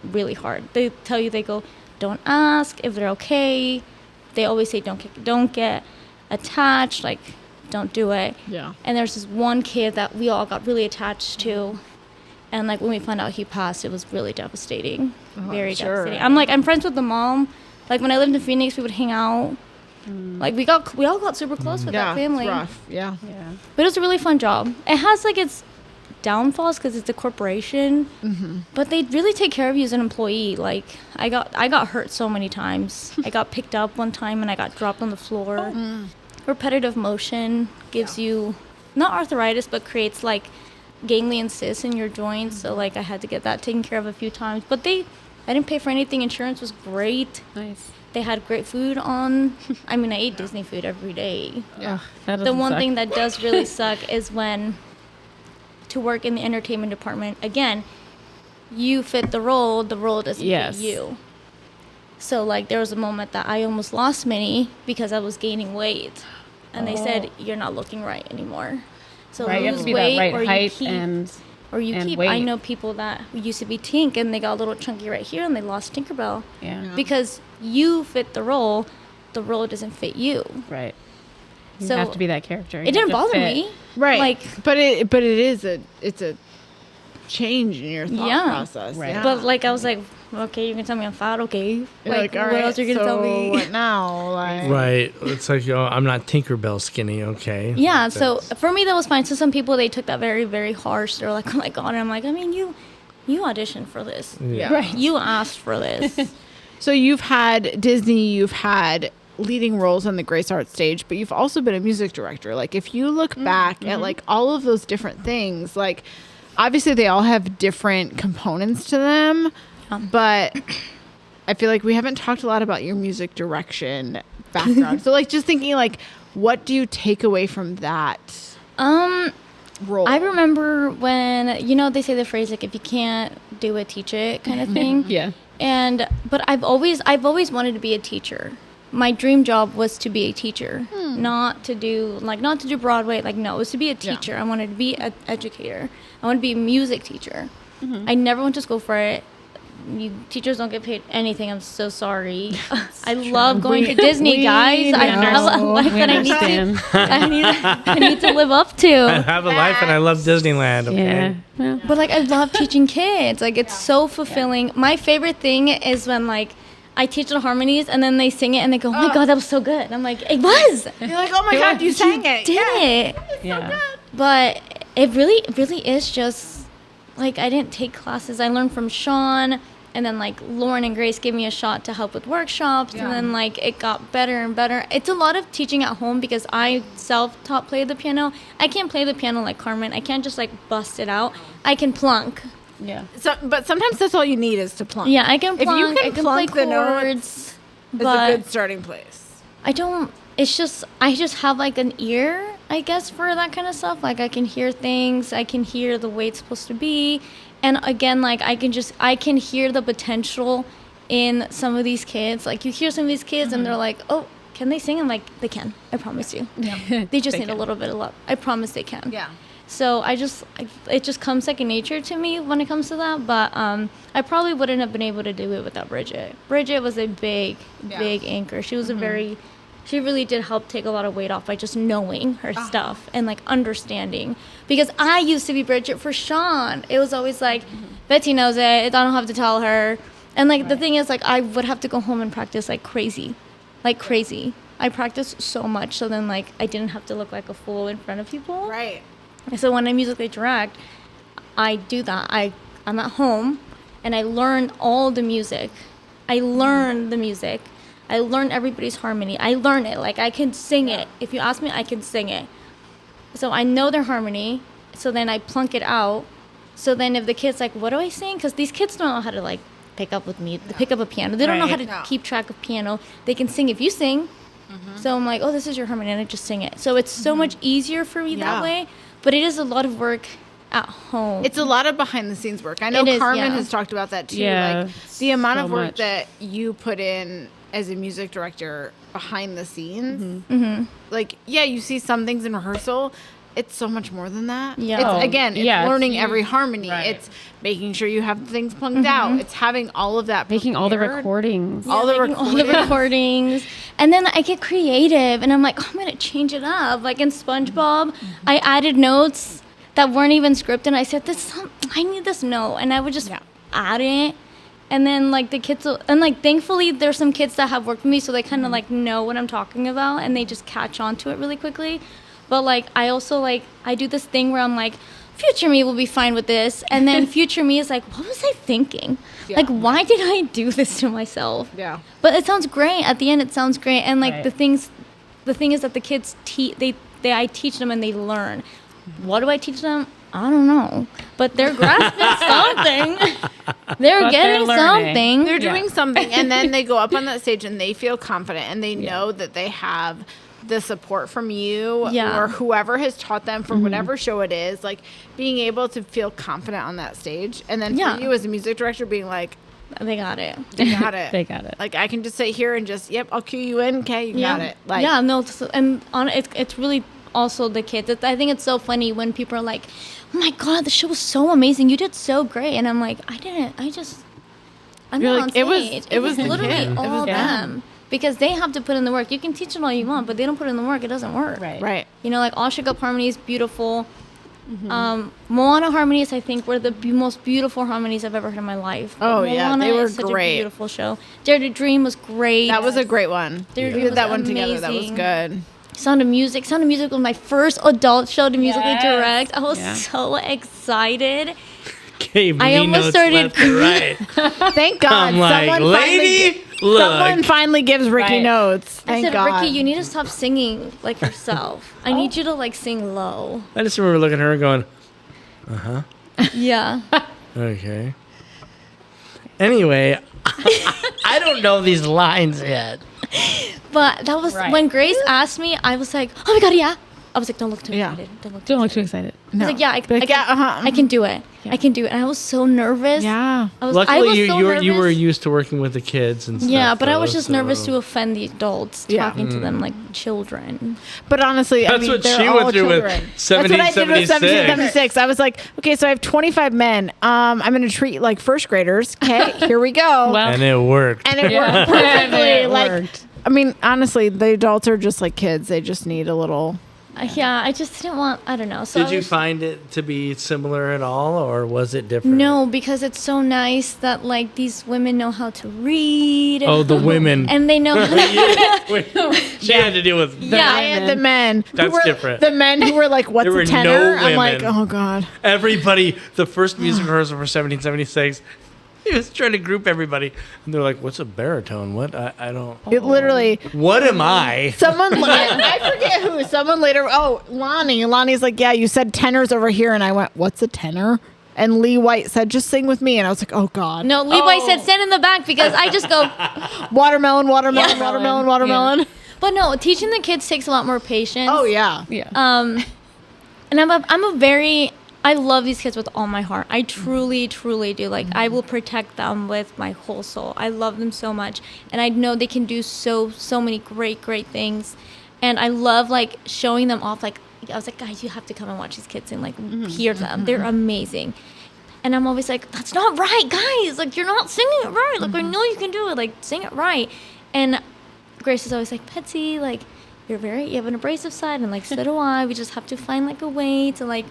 Really hard. They tell you, they go, don't ask if they're okay. They always say don't get attached, like don't do it. Yeah. And there's this one kid that we all got really attached to, and like when we found out he passed, it was really devastating. Very sure. devastating. I'm friends with the mom. Like when I lived in Phoenix, we would hang out. Like we all got super close with Yeah. that family. It's rough. Yeah. Yeah. But it was a really fun job. It has like its downfalls because it's a corporation, but they really take care of you as an employee. Like I got hurt so many times. I got picked up one time and I got dropped on the floor. Repetitive motion gives you not arthritis, but creates like ganglion cysts in your joints. So like I had to get that taken care of a few times. But I didn't pay for anything. Insurance was great. Nice. they had great food on. I mean, I ate Disney food every day. Yeah. The one thing that does really suck is when to work in the entertainment department, again, you fit the role doesn't fit you. So like there was a moment that I almost lost Minnie because I was gaining weight, and they said you're not looking right anymore. So you have lose to be weight, that right or height you keep, and I weight. know people that used to be Tink and they got a little chunky right here and they lost Tinkerbell. Yeah. Because you fit the role doesn't fit you. Right. You So have to be that character. it didn't bother me. Right. Like, but it is it's a change in your thought process. Right. Yeah. but like I was like, okay, you can tell me I'm fat, okay. You're Like, all what right, else are you gonna tell me? What now? Like, Right. It's like, oh, I'm not Tinkerbell skinny. Okay. Yeah, Like, so that's- for me that was fine. So some people, they took that very, very harsh. They're like, oh my God. And I'm like, I mean, you auditioned for this. Yeah. Right. You asked for this. So you've had Disney, you've had leading roles on the Grace Arts stage, but you've also been a music director. Like if you look back at like all of those different things, like obviously they all have different components to them, but I feel like we haven't talked a lot about your music direction background. So like just thinking like, what do you take away from that role? I remember when, they say the phrase like, if you can't do it, teach it kind of thing. Yeah. But I've always wanted to be a teacher. My dream job was to be a teacher, not to do Broadway. Like, no, it was to be a teacher. I wanted to be an educator. I want to be a music teacher. I never went to school for it. You teachers don't get paid anything. I'm so sorry. I love going to Disney, guys. I have a life that I need to live up I to. have a life and I love Disneyland. Okay. Yeah. Well, But like I love teaching kids. Like it's so fulfilling. My favorite thing is when like I teach the harmonies and then they sing it and they go, "Oh my God, that was so good." And I'm like, "It was." You're like, oh my God, you sang it. Did it? yeah. But it really is just like I didn't take classes. I learned from Sean, and then like Lauren and Grace gave me a shot to help with workshops, and then like it got better and better. It's a lot of teaching at home because I self-taught play the piano. I can't play the piano like Carmen. I can't just like bust it out. I can plunk. Yeah. So, but sometimes that's all you need is to plunk. Yeah, I can If plunk. you can I can plunk play the notes, chords. It's But a good starting place. I don't. It's just I just have like an ear, I guess, for that kind of stuff. Like I can hear things. I can hear the way it's supposed to be, and again, like I can hear the potential in some of these kids. Like you hear some of these kids, and they're like, "Oh, can they sing?" I'm like, "They can. I promise you. Yeah. They just need a little bit of love. I promise they can." Yeah. So it just comes second nature to me when it comes to that. But I probably wouldn't have been able to do it without Bridget. Bridget was a big anchor. She was she really did help take a lot of weight off by just knowing her stuff and like understanding. Because I used to be Bridget for Sean. It was always like, Betsy knows it. I don't have to tell her. And like the thing is, like I would have to go home and practice like crazy. I practiced so much, so then like I didn't have to look like a fool in front of people. Right. So when I musically direct, I do that. I'm at home and I learn all the music. I learn the music. I learn everybody's harmony. I learn it. Like I can sing it. If you ask me, I can sing it. So I know their harmony. So then I plunk it out. So then if the kid's like, what do I sing? Because these kids don't know how to like pick up with me, pick up a piano. They don't know how to keep track of piano. They can sing if you sing. So I'm like, oh, this is your harmony, and I just sing it. So it's so much easier for me that way. But it is a lot of work at home. It's a lot of behind the scenes work. I know Carmen has talked about that too. Yeah, like the amount so of work much. that you put in as a music director behind the scenes. Like, yeah, you see some things in rehearsal. It's so much more than that. Yeah. It's learning every harmony. Right. It's making sure you have things plunked out. It's having all of that Making all the prepared. recordings. all the recordings. And then I get creative and I'm like, oh, I'm gonna change it up. Like in SpongeBob, I added notes that weren't even scripted. I said, I need this note, and I would just add it. And then like the kids thankfully there's some kids that have worked with me, so they kind of like know what I'm talking about, and they just catch on to it really quickly. But like I also like I do this thing where I'm like, future me will be fine with this, and then future me is like, what was I thinking? Like, why did I do this to myself? Yeah. But it sounds great. At the end, it sounds great. And like Right. the thing is that the kids I teach them and they learn. What do I teach them? I don't know, but they're grasping something. They're But getting they're learning. something. They're doing something, and then they go up on that stage and they feel confident, and they know that they have the support from you or whoever has taught them for whatever show it is. Like being able to feel confident on that stage, and then for you as a music director, being like, They got it. "They got it. They got it. Like I can just sit here and just, yep, I'll cue you in. Okay, you got it. Like, no, it's really also the kids. I think it's so funny when people are like, "Oh my god, the show was so amazing! You did so great," and I'm like, "I didn't. I'm You're not like, on stage. it was the literally kid. It was all them. them." Because they have to put in the work. You can teach it all you want, but they don't put in the work, it doesn't work. Right. You know, like all Shook Up harmonies, beautiful. Moana harmonies, I think, were the most beautiful harmonies I've ever heard in my life. Oh, yeah, Moana they were is such great. a beautiful show. Dare to Dream was great. That was a great one. Dare to We Dream did was that one together. That was amazing. good. Sound of Music was my first adult show to musically Yes. direct. I was Yeah. so excited. Gave I me almost notes started left and right. Thank God. I'm like, someone lady, someone look. finally gives Ricky Right. notes. I Thank said, God. Ricky, you need to stop singing like yourself. I need you to like sing low. I just remember looking at her and going, Yeah. okay. Anyway, I don't know these lines yet. But that was Right. when Grace asked me, I was like, oh my God, yeah. I was like, don't look too Yeah. excited. Don't look too Don't look excited. too excited. I was like, yeah, I can do it. Yeah. I can do it. And I was so nervous. Yeah. I was Luckily, so you nervous. were used to working with the kids and stuff. Yeah, but I was though, just so- nervous to offend the adults, Yeah. talking to them like children. But honestly, I That's mean, what they're she all went through with children. That's what I did with 1776. 1776. I was like, okay, so I have 25 men. I'm going to treat like first graders. Okay, here we go. Well, And it worked. And it Yeah. worked perfectly. It Like, worked. I mean, honestly, the adults are just like kids. They just need a little. Yeah, I just didn't want, I don't know. So Did I you was- find it to be similar at all, or was it different? No, because it's so nice that like these women know how to read. Oh, the women. And they know how to She had to deal with. Yeah. I had the men. who That's were- different. The men who were like, what's There were a tenor? no I'm like, women. oh, God. Everybody, the first music rehearsal for 1776, he was trying to group everybody. And they're like, what's a baritone? What? I don't. It literally. What am I? Someone, I forget who. Someone later. Oh, Lonnie. Lonnie's like, yeah, you said tenors over here, and I went, what's a tenor? And Lee White said, just sing with me, and I was like, oh God. No, Levi said stand in the back because I just go. Watermelon, watermelon, Yeah. watermelon, watermelon. But no, teaching the kids takes a lot more patience. Oh yeah. Yeah. And I love these kids with all my heart. I truly, truly do. Like, I will protect them with my whole soul. I love them so much. And I know they can do so many great, great things. And I love, like, showing them off. Like, I was like, guys, you have to come and watch these kids and, like, hear them. They're amazing. And I'm always like, that's not right, guys. Like, you're not singing it right. Like, I know you can do it. Like, sing it right. And Grace is always like, Betsy, like, you have an abrasive side. And, like, so do I. We just have to find, like, a way to, like,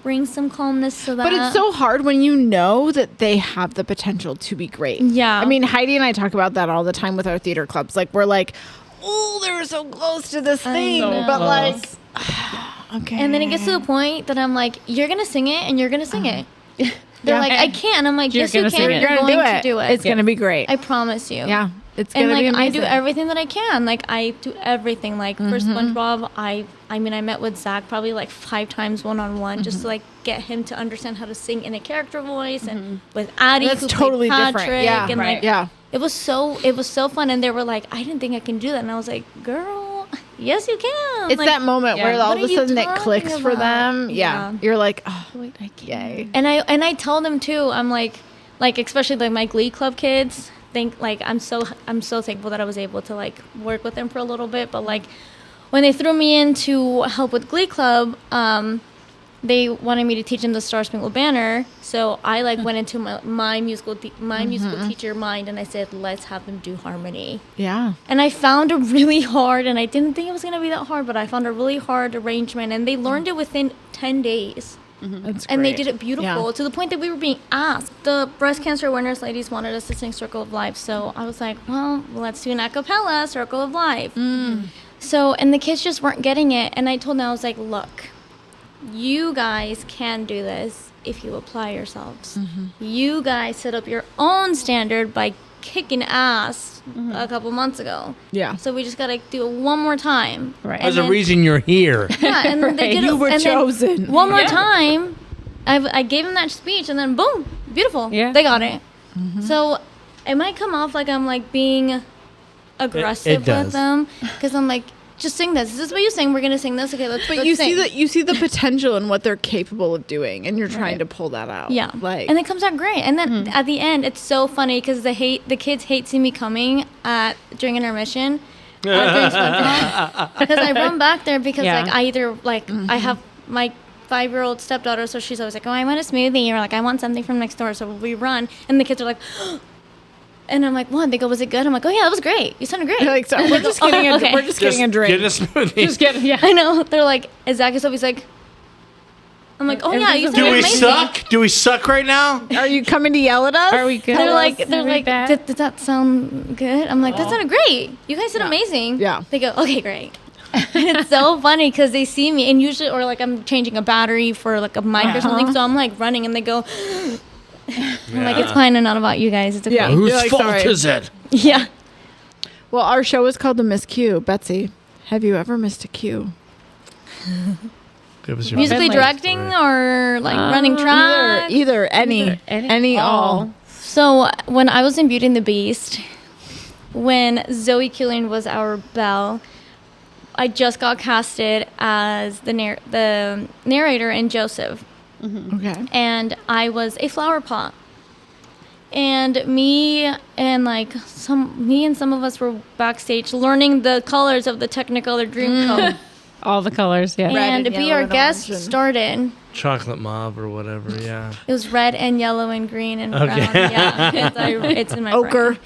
bring some calmness to that. But it's so hard when you know that they have the potential to be great. Yeah. I mean, Heidi and I talk about that all the time with our theater clubs. Like, we're like, oh, they're so close to this thing. know. But, like, okay. And then it gets to the point that I'm like, you're going to sing it and you're going to sing it. They're Yeah. like, I can't. And I'm like, You're yes, you gonna can. sing it. You're going to do it. It's going to be great. I promise you. Yeah. It's And going to like be I amazing. do everything that I can. Like I do everything. Like for SpongeBob, I mean I met with Zach probably like 5 times one-on-one just to like get him to understand how to sing in a character voice, and with Addie, That's who played totally different. Patrick, Yeah. and Right. like Yeah. it was so fun. And they were like, I didn't think I can do that, and I was like, girl, yes you can. It's like, that moment where Yeah. all What of are a you sudden it talking clicks for about? them. Yeah. Yeah. You're like, oh, wait, I can't. Yay. And I tell them too. I'm like especially like my Glee Club kids. I'm so thankful that I was able to like work with them for a little bit. But like when they threw me in to help with Glee Club, they wanted me to teach them the Star Spangled Banner. So I like went into my musical teacher mind, and I said, let's have them do harmony. Yeah. And I found a really hard, and I didn't think it was gonna be that hard, but I found a really hard arrangement, and they learned it within 10 days. That's And they great. did it beautiful Yeah. to the point that we were being asked. The breast cancer awareness ladies wanted us to sing Circle of Life. So I was like, well, let's do an a cappella Circle of Life. So, and the kids just weren't getting it. And I told them, I was like, look, you guys can do this if you apply yourselves. You guys set up your own standard by kicking ass a couple months ago. Yeah. So we just got to do it one more time. Right. There's And a then- reason you're here. Yeah, and then they Right. did You it. were and then chosen. one more Yeah. time, I gave them that speech, and then boom, beautiful. Yeah. They got it. So it might come off like I'm like being aggressive does. with them because I'm like, just sing this. This is what you sing. We're gonna sing this. Okay, let's. But let's you sing. see the potential in what they're capable of doing, and you're trying to pull that out. Yeah, like and it comes out great. And then at the end, it's so funny because the kids hate seeing me coming during intermission. During because I run back there because like I either like I have my 5-year-old stepdaughter, so she's always like, oh, I want a smoothie, or like I want something from next door. So we run, and the kids are like. And I'm like, what? They go, was it good? I'm like, oh yeah, that was great. You sounded great. They're like, so we're just getting Okay. we're just getting a drink. Get a smoothie. Just get, yeah. I know. They're like, is Zach is always like, I'm like, oh yeah, you Do sounded we amazing. suck? Do we suck right now? Are you coming to yell at us? Are we good? They're like, bad? did that sound good? I'm like, that sounded great. You guys did amazing. Yeah. They go, okay, great. And it's so funny because they see me, and usually, or like I'm changing a battery for like a mic or something, so I'm like running, and they go. I'm like, it's fine and not about you guys. It's okay. Yeah. Whose You're like, fault sorry. is it? Yeah. Well, our show is called the Miss Q. Betsy, have you ever missed a cue? Give us your Musically Been like- directing or like running track. Either any all. So when I was in Beauty and the Beast, when Zoe Killian was our Belle, I just got casted as the narrator in Joseph. Okay. And I was a flower pot. And me and some of us were backstage learning the colors of the Technicolor Dreamcoat. All the colors, yeah. Red And and Be yellow Our and Guest orange and- started. chocolate mauve or whatever. Yeah. It was red and yellow and green and brown. Okay. Yeah, it's in my Ochre.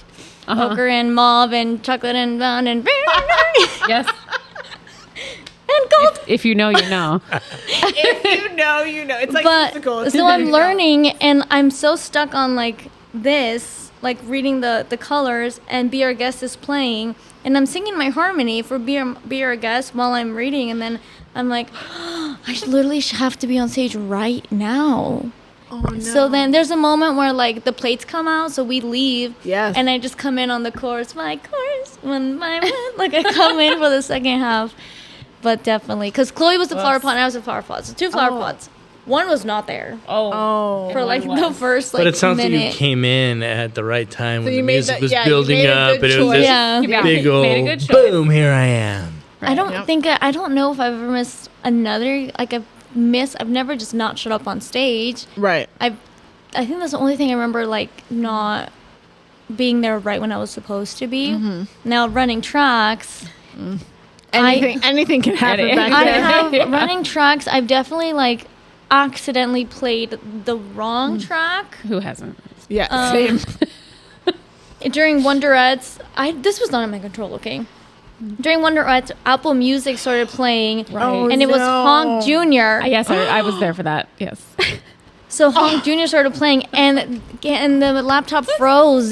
brain. Ochre and mauve and chocolate and brown and Yes. and gold. If you know, you know. If you know, you know. It's like But physical. so I'm learning, and I'm so stuck on like this, like reading the colors, and Be Our Guest is playing, and I'm singing my harmony for Be Our Guest while I'm reading, and then I'm like, I literally have to be on stage right now. Oh, no. So then there's a moment where like the plates come out, so we leave. Yes. And I just come in on the chorus, like I come in for the second half. But definitely, because Chloe was the flower pot and I was the flower pot. So 2 flower pots. One was not there Oh. for like the first like But it sounds minute. like you came in at the right time when you the made music that- was yeah, you building made a up, good and it was choice. this Yeah. big Made a old good choice. boom. Here I am. I don't Yep. think I don't know if I've ever missed another like I've never just not showed up on stage. Right. I think that's the only thing I remember like not being there right when I was supposed to be. Now running tracks. Anything can happen back I there. have running tracks. I've definitely like accidentally played the wrong track Who hasn't? Yeah, same. during Wonderettes. This was not in my control. Okay, during Wonderettes, Apple Music started playing, and it was Honk Jr. Yes, I was there for that. Yes. So Honk Jr. started playing, and the laptop froze.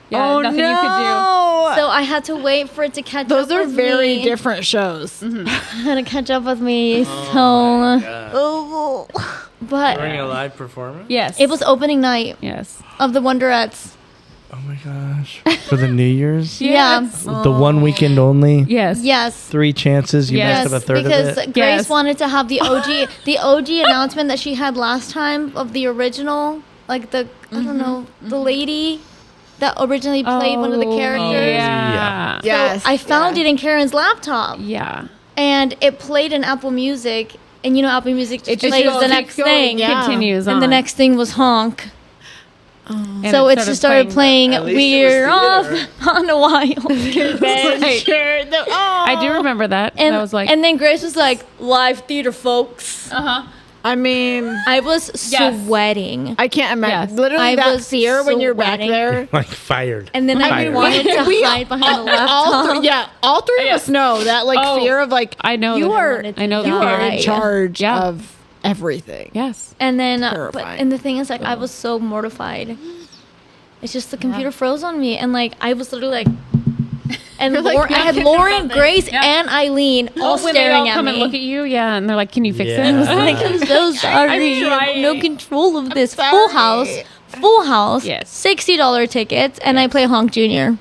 Yeah, nothing you could do. So I had to wait for it to catch Those up are with very me. different shows. I had to catch up with me. Oh. But During a live performance? Yes. it was opening night Yes. of the Wonderettes. Oh my gosh. For the New Year's? Yes. The one weekend only? Yes. Yes. 3 chances. You Yes, messed up a third because of it? Grace Yes. wanted to have the OG announcement that she had last time of the original, like the I don't know, the lady that originally played one of the characters. Yeah. Yes. So I found it in Karen's laptop, Yeah. and it played in Apple Music, and you know Apple Music just just plays goes- the keeps next going, thing, yeah. Continues on. and the next thing was Honk. And So it just started playing At least it We're was Off theater. on a Wild. I do remember that. And, I was like, and then Grace was like, live theater, folks. I mean, I was Yes. sweating. I can't imagine. Yes. Literally I that was fear when you're back sweating. there. Like fired. And then I Fired. wanted to hide behind the laptop. All three of us know that fear of I know you that- are I know the you are fear. in charge Yeah. of everything. yes. And then, Terrifying. and the thing is, like, I was so mortified. It's just the computer froze on me, and like I was literally like, and like, I had yeah, Lauren, Grace, Yeah. and Eileen all when they staring all at come me. and look at you, yeah, and they're like, "Can you fix Yeah. it?" I was like, I'm so sorry. I have trying. no control of this. sorry. Full house. Yes. $60 tickets, and I play Honk Jr.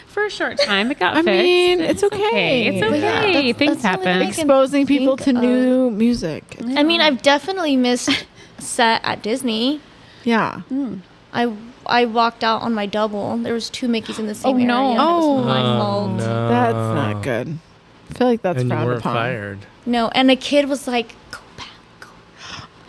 for a short time, it got I fixed. mean, it's okay. It's But okay. yeah, that's- Things that's the only happen. thing Exposing people to think of- new music. I mean, I've definitely missed set at Disney. Yeah. I walked out on my double. There was 2 Mickeys in the same area. no. And it was my fault. No. That's not good. I feel like that's And you frowned weren't upon. fired. No, and a kid was like, "Go back, go."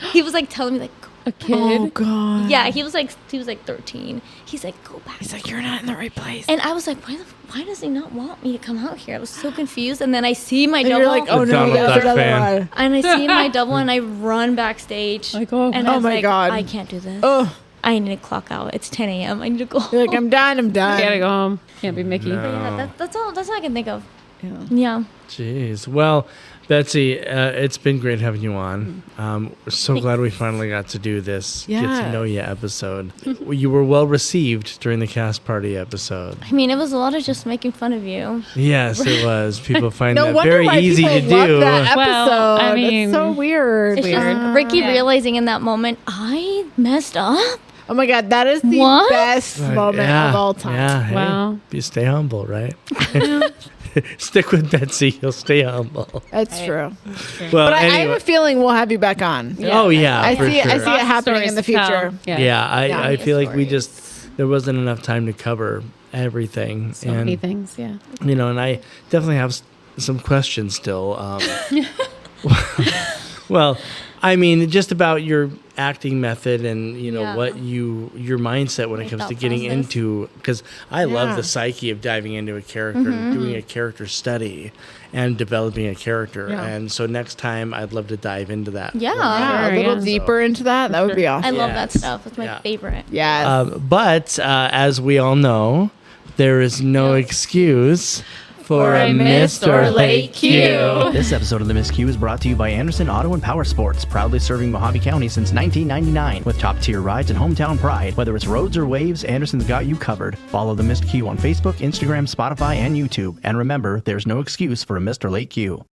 He was like telling me like, "Go." A kid. Oh God. Yeah, he was like 13. He's like, "Go back." He's like, you're not in the right place. And I was like, why does he not want me to come out here? I was so confused. And then I see my And double. you're like, oh The no, Donald that's Duck another fan. one. And I see my double and I run backstage. Like, oh, and I oh was my like, God. I can't do this. Oh, I need to clock out. It's 10 a.m. I need to go. you're like, I'm done. gotta go home. Can't be Mickey. No. Yeah, that's all. That's all I can think of. Yeah. Yeah. Jeez. Well, Betsy, it's been great having you on. We're so glad we finally got to do this Get to Yeah. Know You episode. You were well received during the cast party episode. I mean, it was a lot of just making fun of you. Yes, it was. People find No that wonder very why easy people to love do. that episode. Well, I mean, it's so weird. It's just Ricky realizing in that moment, I messed up. Oh my God, that is the What? best moment of all time. Yeah, hey, Wow. you stay humble, right? Stick with Betsy. You'll stay humble. That's true. Well, But I have anyway. a feeling we'll have you back on. Oh yeah, I for see. sure. I see it happening in the Stories to tell. future. Yeah. Yeah, I Yeah. feel like we Stories. just there wasn't enough time to cover everything, So and many things. Yeah. you know, and I definitely have some questions still. Well, I mean, just about your acting method and you know Yeah. what your mindset when it My comes to thought getting process. into, because I love Yeah. the psyche of diving into a character and doing a character study and developing a character. Yeah. And so next time I'd love to dive into that. Yeah. Yeah, Sure, a little yeah. deeper into that. That would be awesome. I love that Yes. stuff. It's my Yeah. favorite. Yes. But as we all know, there is no excuse for a missed or late cue. This episode of The Miss Q is brought to you by Anderson Auto and Power Sports, proudly serving Mojave County since 1999 with top-tier rides and hometown pride. Whether it's roads or waves, Anderson's got you covered. Follow The Missed Q on Facebook, Instagram, Spotify, and YouTube. And remember, there's no excuse for a missed or late cue.